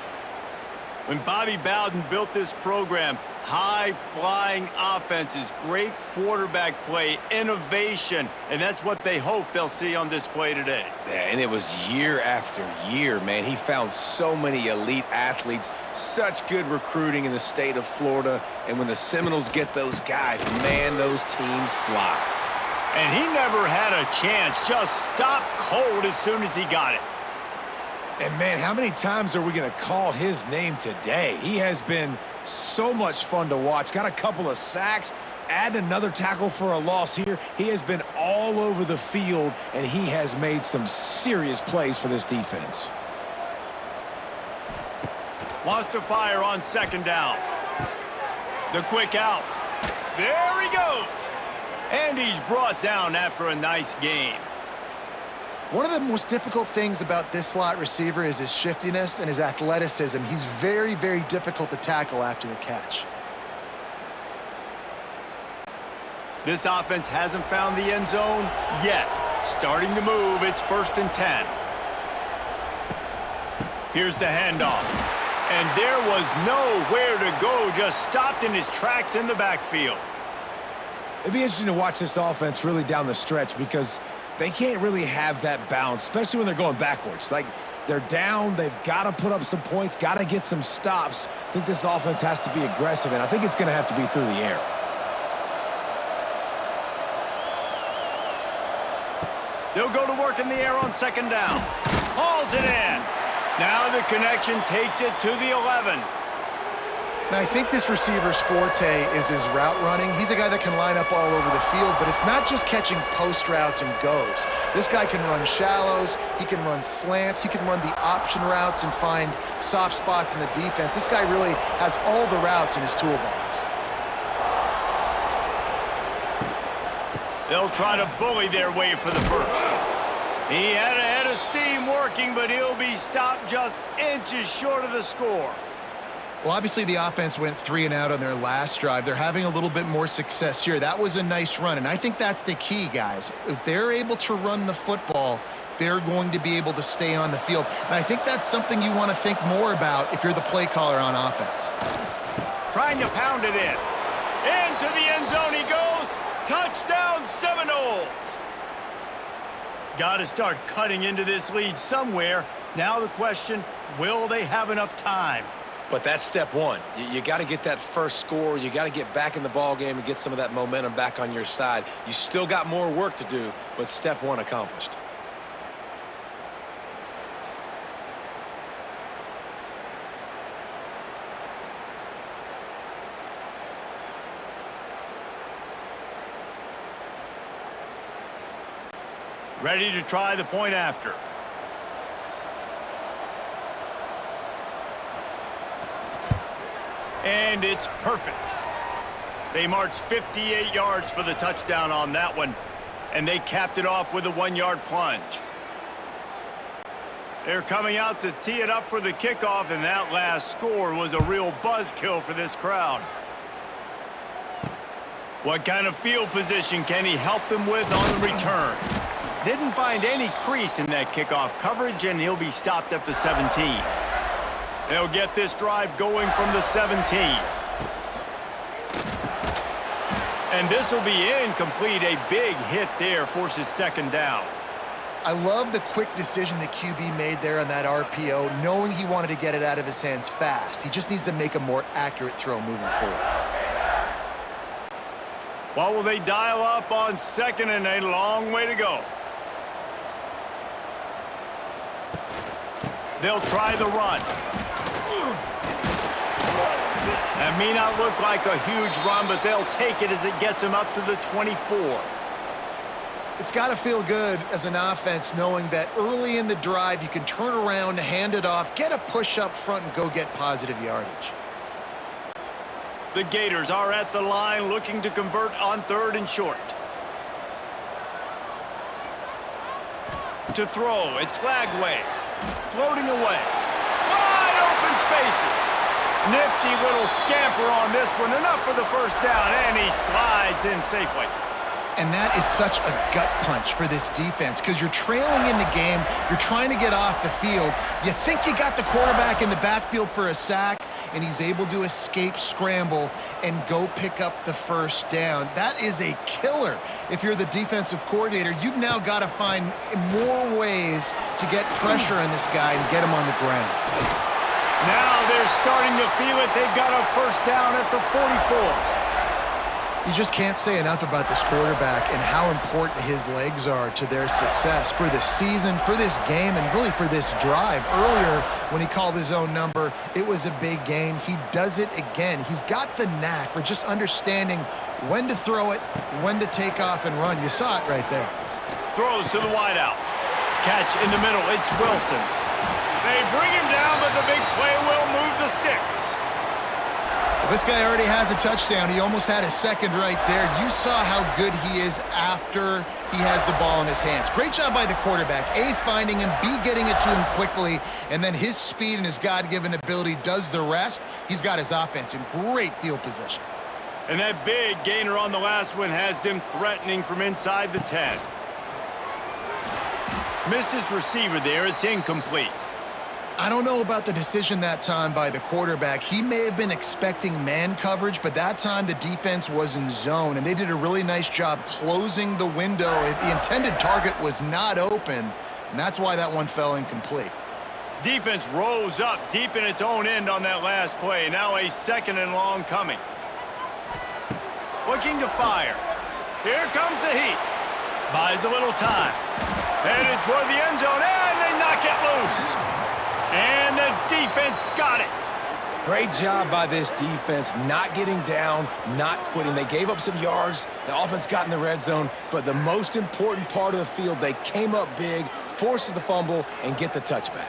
When Bobby Bowden built this program, high-flying offenses, great quarterback play, innovation, and that's what they hope they'll see on display today. Yeah, and it was year after year, man. He found so many elite athletes, such good recruiting in the state of Florida, and when the Seminoles get those guys, man, those teams fly. And he never had a chance, just stopped cold as soon as he got it. And, man, how many times are we going to call his name today? He has been so much fun to watch. Got a couple of sacks, add another tackle for a loss here. He has been all over the field, and he has made some serious plays for this defense. Wants to fire on 2nd down. The quick out. There he goes. And he's brought down after a nice gain. One of the most difficult things about this slot receiver is his shiftiness and his athleticism. He's very, very difficult to tackle after the catch. This offense hasn't found the end zone yet. Starting to move, it's 1st and 10. Here's the handoff. And there was nowhere to go, just stopped in his tracks in the backfield. It'd be interesting to watch this offense really down the stretch because they can't really have that balance, especially when they're going backwards. Like, they're down, they've got to put up some points, got to get some stops. I think this offense has to be aggressive, and I think it's going to have to be through the air. They'll go to work in the air on 2nd down. Hauls it in. Now the connection takes it to the 11. Now, I think this receiver's forte is his route running. He's a guy that can line up all over the field, but it's not just catching post routes and goes. This guy can run shallows, he can run slants, he can run the option routes and find soft spots in the defense. This guy really has all the routes in his toolbox. They'll try to bully their way for the first. He had a head of steam working, but he'll be stopped just inches short of the score. Well, obviously the offense went 3 and out on their last drive. They're having a little bit more success here. That was a nice run, and I think that's the key, guys. If they're able to run the football, they're going to be able to stay on the field. And I think that's something you want to think more about if you're the play caller on offense. Trying to pound it in. Into the end zone he goes. Touchdown Seminoles. Got to start cutting into this lead somewhere. Now the question, will they have enough time? But that's step one. You got to get that first score. You got to get back in the ball game and get some of that momentum back on your side. You still got more work to do, but step one accomplished. Ready to try the point after. And it's perfect. They marched 58 yards for the touchdown on that one, and they capped it off with a 1-yard plunge. They're coming out to tee it up for the kickoff, and that last score was a real buzzkill for this crowd. What kind of field position can he help them with on the return? Didn't find any crease in that kickoff coverage, and he'll be stopped at the 17. They'll get this drive going from the 17. And this will be incomplete. A big hit there forces second down. I love the quick decision the QB made there on that RPO, knowing he wanted to get it out of his hands fast. He just needs to make a more accurate throw moving forward. What will they dial up on second and a long way to go? They'll try the run. That may not look like a huge run, but they'll take it as it gets them up to the 24. It's got to feel good as an offense knowing that early in the drive you can turn around, hand it off, get a push up front, and go get positive yardage. The Gators are at the line looking to convert on 3rd and short. To throw, it's Lagway. Floating away. Wide open spaces. Nifty little scamper on this one. Enough for the first down, and he slides in safely. And that is such a gut punch for this defense because you're trailing in the game. You're trying to get off the field. You think you got the quarterback in the backfield for a sack, and he's able to escape scramble and go pick up the first down. That is a killer. If you're the defensive coordinator, you've now got to find more ways to get pressure on this guy and get him on the ground. Now they're starting to feel it. They've got a first down at the 44. You just can't say enough about this quarterback and how important his legs are to their success for this season, for this game, and really for this drive. Earlier, when he called his own number, it was a big gain. He does it again. He's got the knack for just understanding when to throw it, when to take off and run. You saw it right there. Throws to the wideout. Catch in the middle. It's Wilson. They bring him down, but the big play will move the sticks. This guy already has a touchdown. He almost had his second right there. You saw how good he is after he has the ball in his hands. Great job by the quarterback. A, finding him, B, getting it to him quickly, and then his speed and his God-given ability does the rest. He's got his offense in great field position. And that big gainer on the last one has them threatening from inside the 10. Missed his receiver there. It's incomplete. I don't know about the decision that time by the quarterback. He may have been expecting man coverage, but that time the defense was in zone, and they did a really nice job closing the window. The intended target was not open, and that's why that one fell incomplete. Defense rose up deep in its own end on that last play. Now a second and long coming. Looking to fire. Here comes the heat. Buys a little time. Headed toward the end zone, and they knock it loose. And the defense got it. Great job by this defense, not getting down, not quitting. They gave up some yards. The offense got in the red zone, but the most important part of the field, they came up big, forced the fumble, and get the touchback.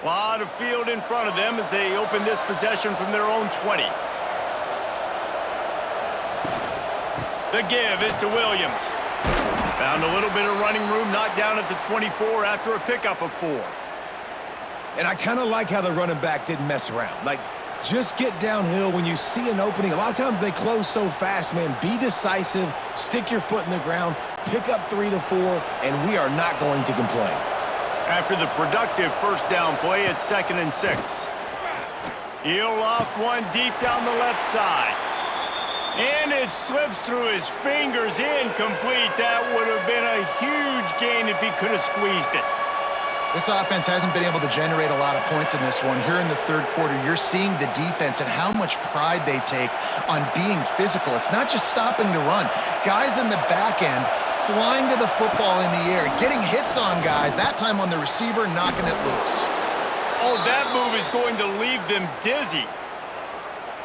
A lot of field in front of them as they open this possession from their own 20. The give is to Williams. Found a little bit of running room, knocked down at the 24 after a pickup of 4. And I kind of like how the running back didn't mess around. Like, just get downhill when you see an opening. A lot of times they close so fast, man. Be decisive, stick your foot in the ground, pick up 3 to 4, and we are not going to complain. After the productive first down play, it's 2nd and 6. He'll loft one deep down the left side. And it slips through his fingers, incomplete. That would have been a huge gain if he could have squeezed it. This offense hasn't been able to generate a lot of points in this one. Here in the third quarter, you're seeing the defense and how much pride they take on being physical. It's not just stopping the run. Guys in the back end flying to the football in the air, getting hits on guys, that time on the receiver, knocking it loose. Oh, that move is going to leave them dizzy.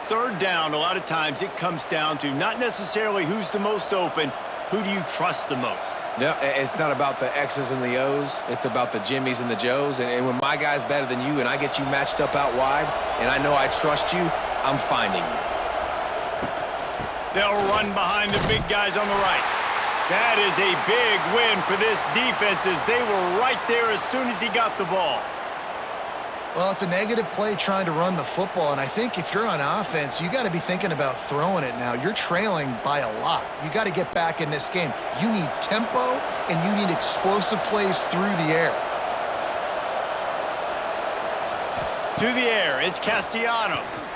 Third down, a lot of times it comes down to not necessarily who's the most open, who do you trust the most? Yeah, it's not about the X's and the O's. It's about the Jimmys and the Joes. And when my guy's better than you and I get you matched up out wide and I know I trust you, I'm finding you. They'll run behind the big guys on the right. That is a big win for this defense as they were right there as soon as he got the ball. Well, it's a negative play trying to run the football, and I think if you're on offense, you got to be thinking about throwing it now. You're trailing by a lot. You got to get back in this game. You need tempo, and you need explosive plays through the air. To the air, it's Castellanos.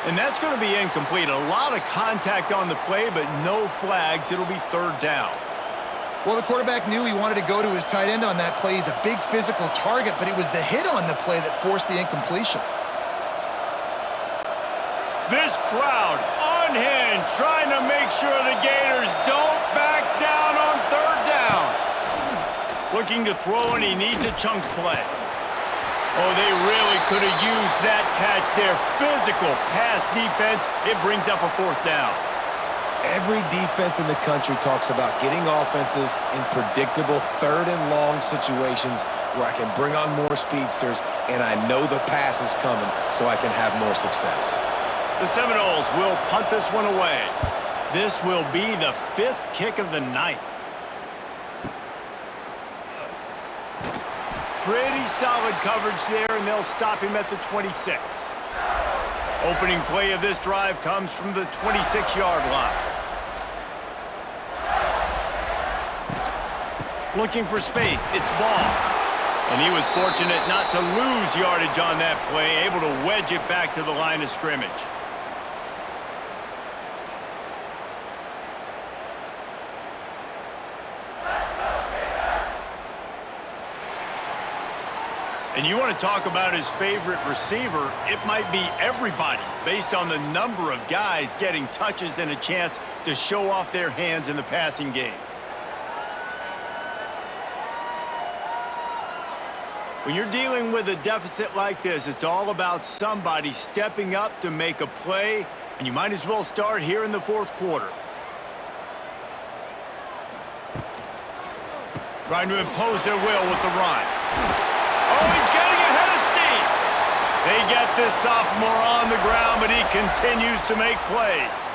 And that's going to be incomplete. A lot of contact on the play, but no flags. It'll be third down. Well, the quarterback knew he wanted to go to his tight end on that play. He's a big physical target, but it was the hit on the play that forced the incompletion. This crowd unhinged, trying to make sure the Gators don't back down on third down. Looking to throw, and he needs a chunk play. Oh, they really could have used that catch there. Physical pass defense. It brings up a fourth down. Every defense in the country talks about getting offenses in predictable third and long situations where I can bring on more speedsters and I know the pass is coming so I can have more success. The Seminoles will punt this one away. This will be the 5th kick of the night. Pretty solid coverage there, and they'll stop him at the 26. Opening play of this drive comes from the 26-yard line. Looking for space, it's Ball. And he was fortunate not to lose yardage on that play, able to wedge it back to the line of scrimmage. And you want to talk about his favorite receiver, it might be everybody, based on the number of guys getting touches and a chance to show off their hands in the passing game. When you're dealing with a deficit like this, it's all about somebody stepping up to make a play, and you might as well start here in the fourth quarter. Trying to impose their will with the run. Oh, he's getting ahead of steam. They get this sophomore on the ground, but he continues to make plays.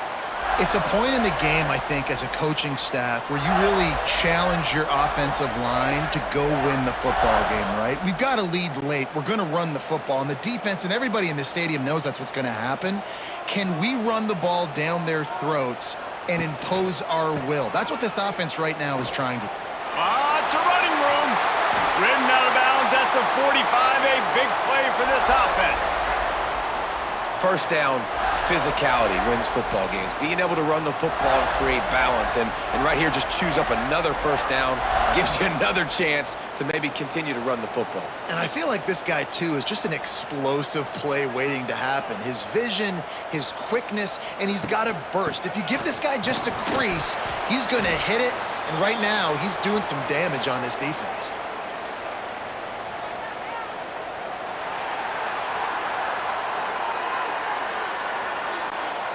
It's a point in the game, I think, as a coaching staff where you really challenge your offensive line to go win the football game, right? We've got to lead late. We're going to run the football, and the defense and everybody in the stadium knows that's what's going to happen. Can we run the ball down their throats and impose our will? That's what this offense right now is trying to do. It's a running room. Ridden out of bounds at the 45, a big play for this offense. First down, physicality wins football games. Being able to run the football and create balance. And right here, just choose up another first down, gives you another chance to maybe continue to run the football. And I feel like this guy, too, is just an explosive play waiting to happen. His vision, his quickness, and he's got a burst. If you give this guy just a crease, he's going to hit it. And right now, he's doing some damage on this defense.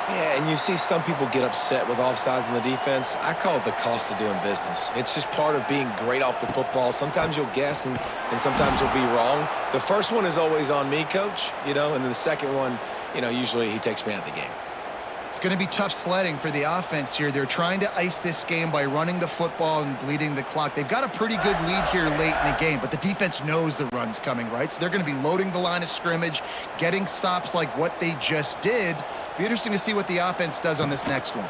Yeah, and you see some people get upset with offsides in the defense. I call it the cost of doing business. It's just part of being great off the football. Sometimes you'll guess and sometimes you'll be wrong. The first one is always on me, Coach, and then the second one, usually he takes me out of the game. It's going to be tough sledding for the offense here. They're trying to ice this game by running the football and bleeding the clock. They've got a pretty good lead here late in the game, but the defense knows the run's coming, right? So they're going to be loading the line of scrimmage, getting stops like what they just did. Be interesting to see what the offense does on this next one.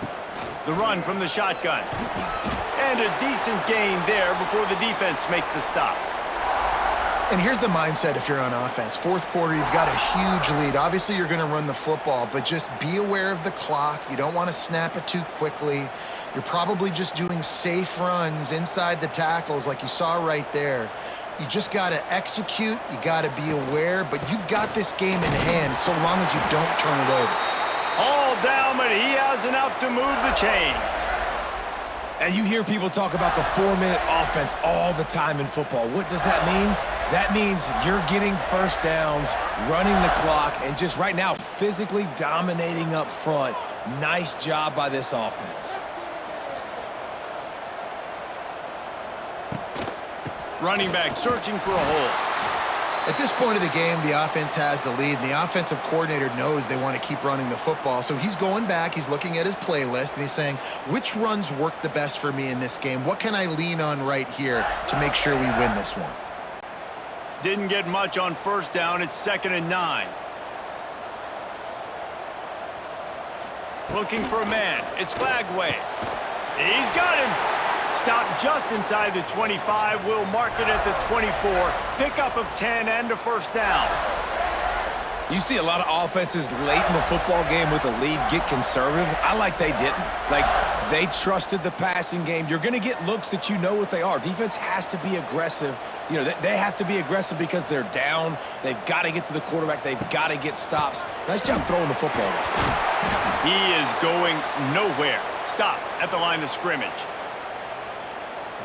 The run from the shotgun. And a decent gain there before the defense makes the stop. And here's the mindset if you're on offense. Fourth quarter, you've got a huge lead. Obviously, you're going to run the football, but just be aware of the clock. You don't want to snap it too quickly. You're probably just doing safe runs inside the tackles like you saw right there. You just got to execute. You got to be aware, but you've got this game in hand so long as you don't turn it over. All down, but he has enough to move the chains. And you hear people talk about the 4-minute offense all the time in football. What does that mean? That means you're getting first downs, running the clock, and just right now physically dominating up front. Nice job by this offense. Running back searching for a hole. At this point of the game, the offense has the lead, and the offensive coordinator knows they want to keep running the football. So he's going back, he's looking at his playlist, and he's saying, which runs work the best for me in this game? What can I lean on right here to make sure we win this one? Didn't get much on first down. It's 2nd and 9. Looking for a man. It's Lagway. He's got him. Stopped just inside the 25. Will mark it at the 24. Pickup of 10 and a first down. You see a lot of offenses late in the football game with a lead get conservative. I like they didn't. Like, they trusted the passing game. You're going to get looks that you know what they are. Defense has to be aggressive. You know, they have to be aggressive because they're down. They've got to get to the quarterback. They've got to get stops. Nice job throwing the football. He is going nowhere. Stop at the line of scrimmage.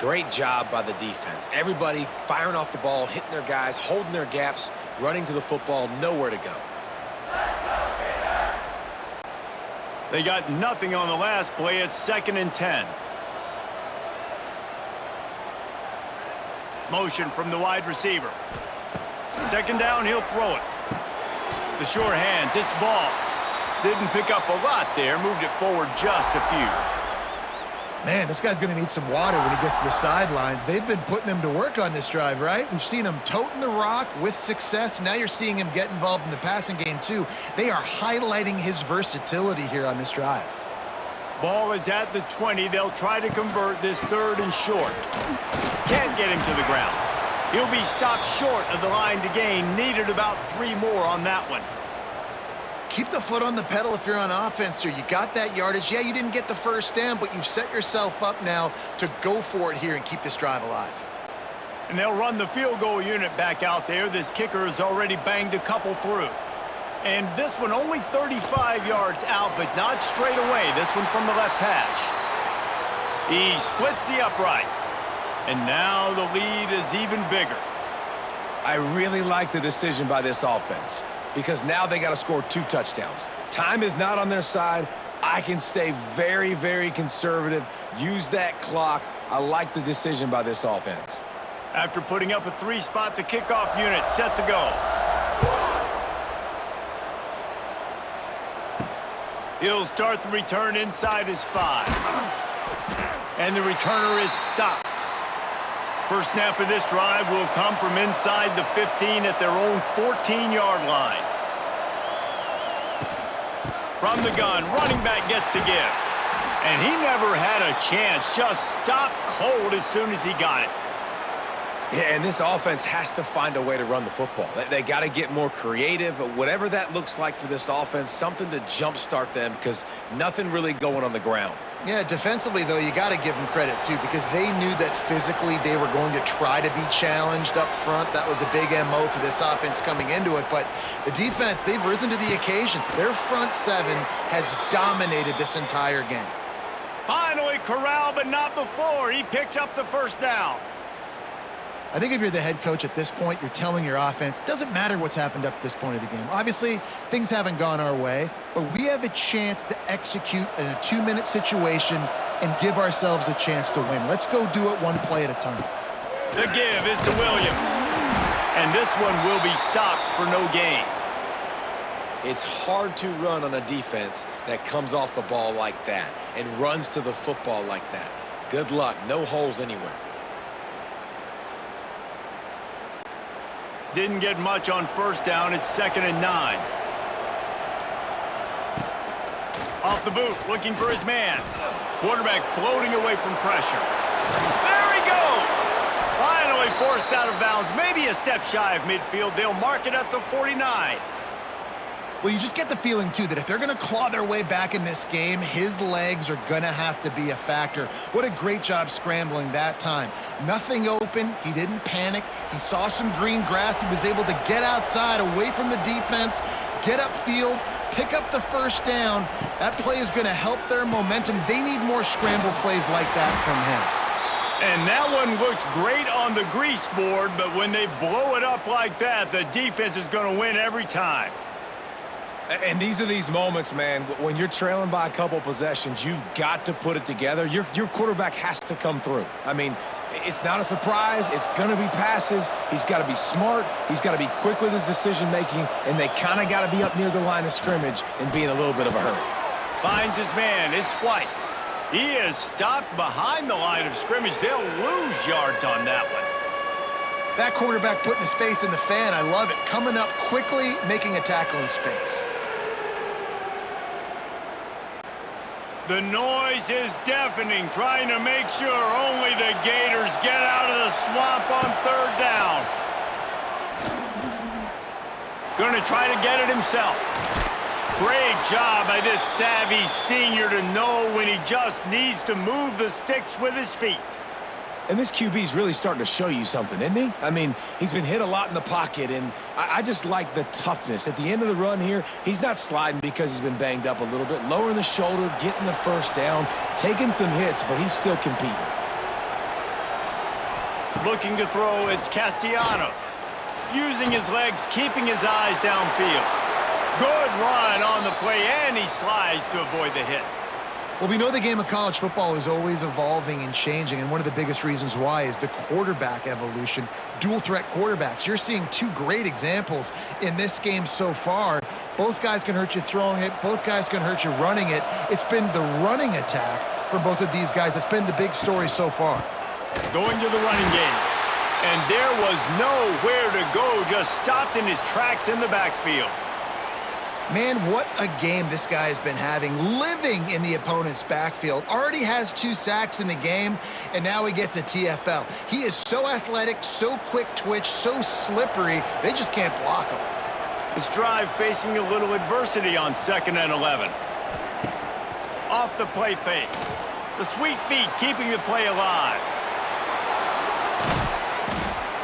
Great job by the defense. Everybody firing off the ball, hitting their guys, holding their gaps, running to the football, nowhere to go. They got nothing on the last play. It's 2nd and 10. Motion from the wide receiver. 2nd down, he'll throw it. The sure hands, it's ball. Didn't pick up a lot there, moved it forward just a few. Man, this guy's going to need some water when he gets to the sidelines. They've been putting him to work on this drive, right? We've seen him toting the rock with success. Now you're seeing him get involved in the passing game, too. They are highlighting his versatility here on this drive. Ball is at the 20. They'll try to convert this 3rd and short. Can't get him to the ground. He'll be stopped short of the line to gain. Needed about 3 more on that one. Keep the foot on the pedal if you're on offense here. You got that yardage. Yeah, you didn't get the first down, but you've set yourself up now to go for it here and keep this drive alive. And they'll run the field goal unit back out there. This kicker has already banged a couple through. And this one only 35 yards out, but not straight away. This one from the left hash. He splits the uprights. And now the lead is even bigger. I really like the decision by this offense, because now they got to score 2 touchdowns. Time is not on their side. I can stay very, very conservative, use that clock. I like the decision by this offense. After putting up a 3-spot, the kickoff unit set to go. He'll start the return inside his 5. And the returner is stopped. First snap of this drive will come from inside the 15 at their own 14-yard line. From the gun, running back gets to give. And he never had a chance, just stopped cold as soon as he got it. Yeah, and this offense has to find a way to run the football. They got to get more creative, whatever that looks like for this offense, something to jumpstart them, because nothing really going on the ground. Yeah, defensively, though, you got to give them credit, too, because they knew that physically they were going to try to be challenged up front. That was a big MO for this offense coming into it. But the defense, they've risen to the occasion. Their front 7 has dominated this entire game. Finally corralled, but not before. He picked up the first down. I think if you're the head coach at this point, you're telling your offense, it doesn't matter what's happened up to this point of the game. Obviously, things haven't gone our way, but we have a chance to execute in a 2-minute situation and give ourselves a chance to win. Let's go do it one play at a time. The give is to Williams. And this one will be stopped for no gain. It's hard to run on a defense that comes off the ball like that and runs to the football like that. Good luck. No holes anywhere. Didn't get much on first down. It's 2nd and 9. Off the boot, looking for his man. Quarterback floating away from pressure. There he goes! Finally forced out of bounds, maybe a step shy of midfield. They'll mark it at the 49. Well, you just get the feeling, too, that if they're going to claw their way back in this game, his legs are going to have to be a factor. What a great job scrambling that time. Nothing open. He didn't panic. He saw some green grass. He was able to get outside, away from the defense, get upfield, pick up the first down. That play is going to help their momentum. They need more scramble plays like that from him. And that one looked great on the grease board, but when they blow it up like that, the defense is going to win every time. And these are these moments, man, when you're trailing by a couple possessions, you've got to put it together. Your quarterback has to come through. I mean, it's not a surprise. It's going to be passes. He's got to be smart. He's got to be quick with his decision-making, and they kind of got to be up near the line of scrimmage and be in a little bit of a hurry. Finds his man. It's White. He is stopped behind the line of scrimmage. They'll lose yards on that one. That quarterback putting his face in the fan, I love it. Coming up quickly, making a tackle in space. The noise is deafening, trying to make sure only the Gators get out of the swamp on 3rd down. Gonna try to get it himself. Great job by this savvy senior to know when he just needs to move the sticks with his feet. And this QB's really starting to show you something, isn't he? I mean, he's been hit a lot in the pocket, and I just like the toughness. At the end of the run here, he's not sliding because he's been banged up a little bit. Lowering the shoulder, getting the first down, taking some hits, but he's still competing. Looking to throw, it's Castellanos. Using his legs, keeping his eyes downfield. Good run on the play, and he slides to avoid the hit. Well, we know the game of college football is always evolving and changing, and one of the biggest reasons why is the quarterback evolution. Dual-threat quarterbacks. You're seeing two great examples in this game so far. Both guys can hurt you throwing it. Both guys can hurt you running it. It's been the running attack from both of these guys that's been the big story so far. Going to the running game. And there was nowhere to go, just stopped in his tracks in the backfield. Man, what a game this guy has been having, living in the opponent's backfield. Already has 2 sacks in the game, and now he gets a TFL. He is so athletic, so quick twitch, so slippery, they just can't block him. This drive facing a little adversity on 2nd and 11. Off the play fake. The sweet feet keeping the play alive.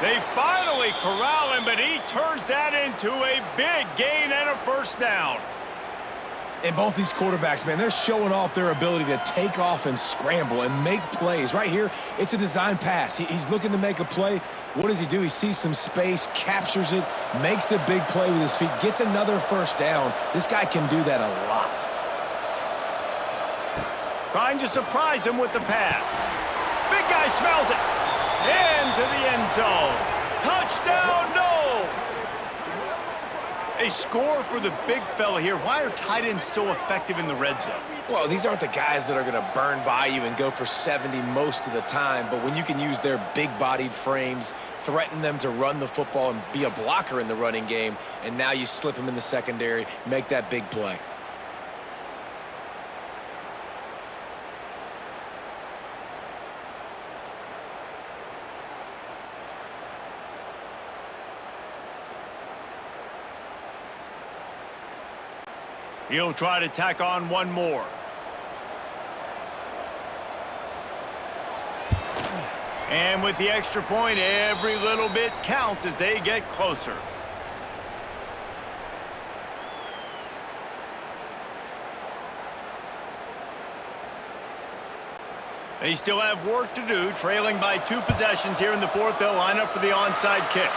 They finally corral him, but he turns that into a big gain and a first down. And both these quarterbacks, man, they're showing off their ability to take off and scramble and make plays. Right here, it's a design pass. He's looking to make a play. What does he do? He sees some space, captures it, makes the big play with his feet, gets another first down. This guy can do that a lot. Trying to surprise him with the pass. Big guy smells it. Into the end zone. Touchdown, Knowles! A score for the big fella here. Why are tight ends so effective in the red zone? Well, these aren't the guys that are going to burn by you and go for 70 most of the time, but when you can use their big-bodied frames, threaten them to run the football and be a blocker in the running game, and now you slip them in the secondary, make that big play. He'll try to tack on one more. And with the extra point, every little bit counts as they get closer. They still have work to do, trailing by 2 possessions here in the 4th. They'll line up for the onside kick.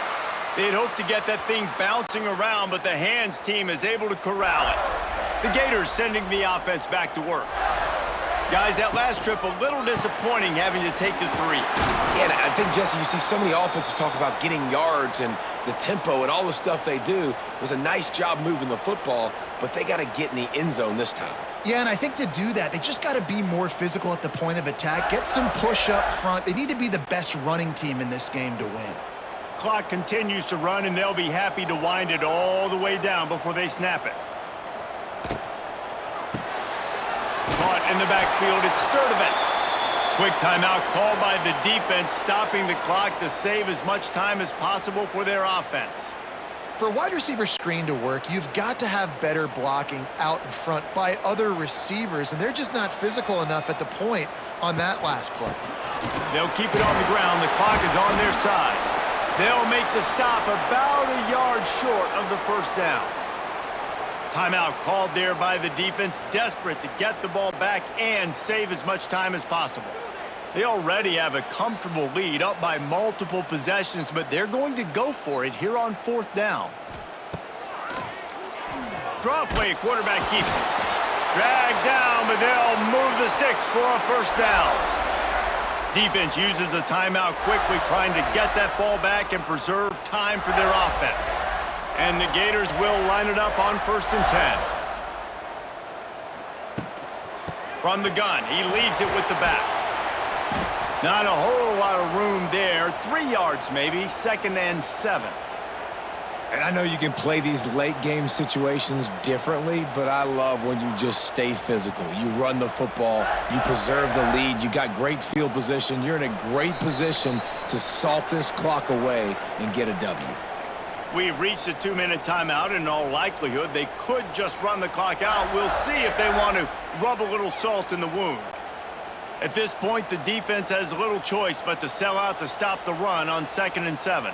They'd hoped to get that thing bouncing around, but the hands team is able to corral it. The Gators sending the offense back to work. Guys, that last trip a little disappointing having to take the 3. Yeah, and I think, Jesse, you see so many offenses talk about getting yards and the tempo and all the stuff they do. It was a nice job moving the football, but they got to get in the end zone this time. Yeah, and I think to do that, they just got to be more physical at the point of attack, get some push up front. They need to be the best running team in this game to win. Clock continues to run, and they'll be happy to wind it all the way down before they snap it. Caught in the backfield, it's Sturdivant. Quick timeout called by the defense, stopping the clock to save as much time as possible for their offense. For a wide receiver screen to work, you've got to have better blocking out in front by other receivers, and they're just not physical enough at the point on that last play. They'll keep it on the ground. The clock is on their side. They'll make the stop about a yard short of the first down. Timeout called there by the defense, desperate to get the ball back and save as much time as possible. They already have a comfortable lead, up by multiple possessions, but they're going to go for it here on 4th down. Draw play, quarterback keeps it. Dragged down, but they'll move the sticks for a first down. Defense uses a timeout quickly, trying to get that ball back and preserve time for their offense. And the Gators will line it up on 1st and 10. From the gun, he leaves it with the back. Not a whole lot of room there. 3 yards maybe, 2nd and 7. And I know you can play these late game situations differently, but I love when you just stay physical. You run the football, you preserve the lead, you got great field position. You're in a great position to salt this clock away and get a W. We've reached a 2-minute timeout. In all likelihood, they could just run the clock out. We'll see if they want to rub a little salt in the wound. At this point, the defense has little choice but to sell out to stop the run on 2nd and 7.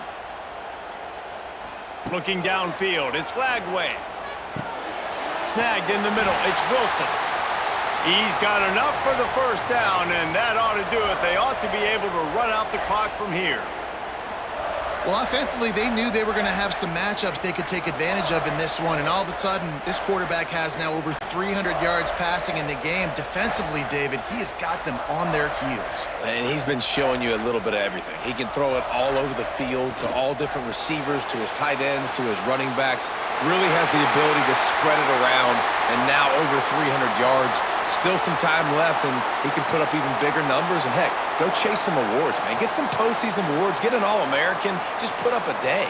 Looking downfield, it's Lagway. Snagged in the middle, it's Wilson. He's got enough for the first down, and that ought to do it. They ought to be able to run out the clock from here. Well, offensively, they knew they were going to have some matchups they could take advantage of in this one, and all of a sudden, this quarterback has now over 300 yards passing in the game. Defensively, David, he has got them on their heels. And he's been showing you a little bit of everything. He can throw it all over the field to all different receivers, to his tight ends, to his running backs. Really has the ability to spread it around, and now over 300 yards. Still some time left, and he can put up even bigger numbers. And, heck, go chase some awards, man. Get some postseason awards. Get an All-American. Just put up a day.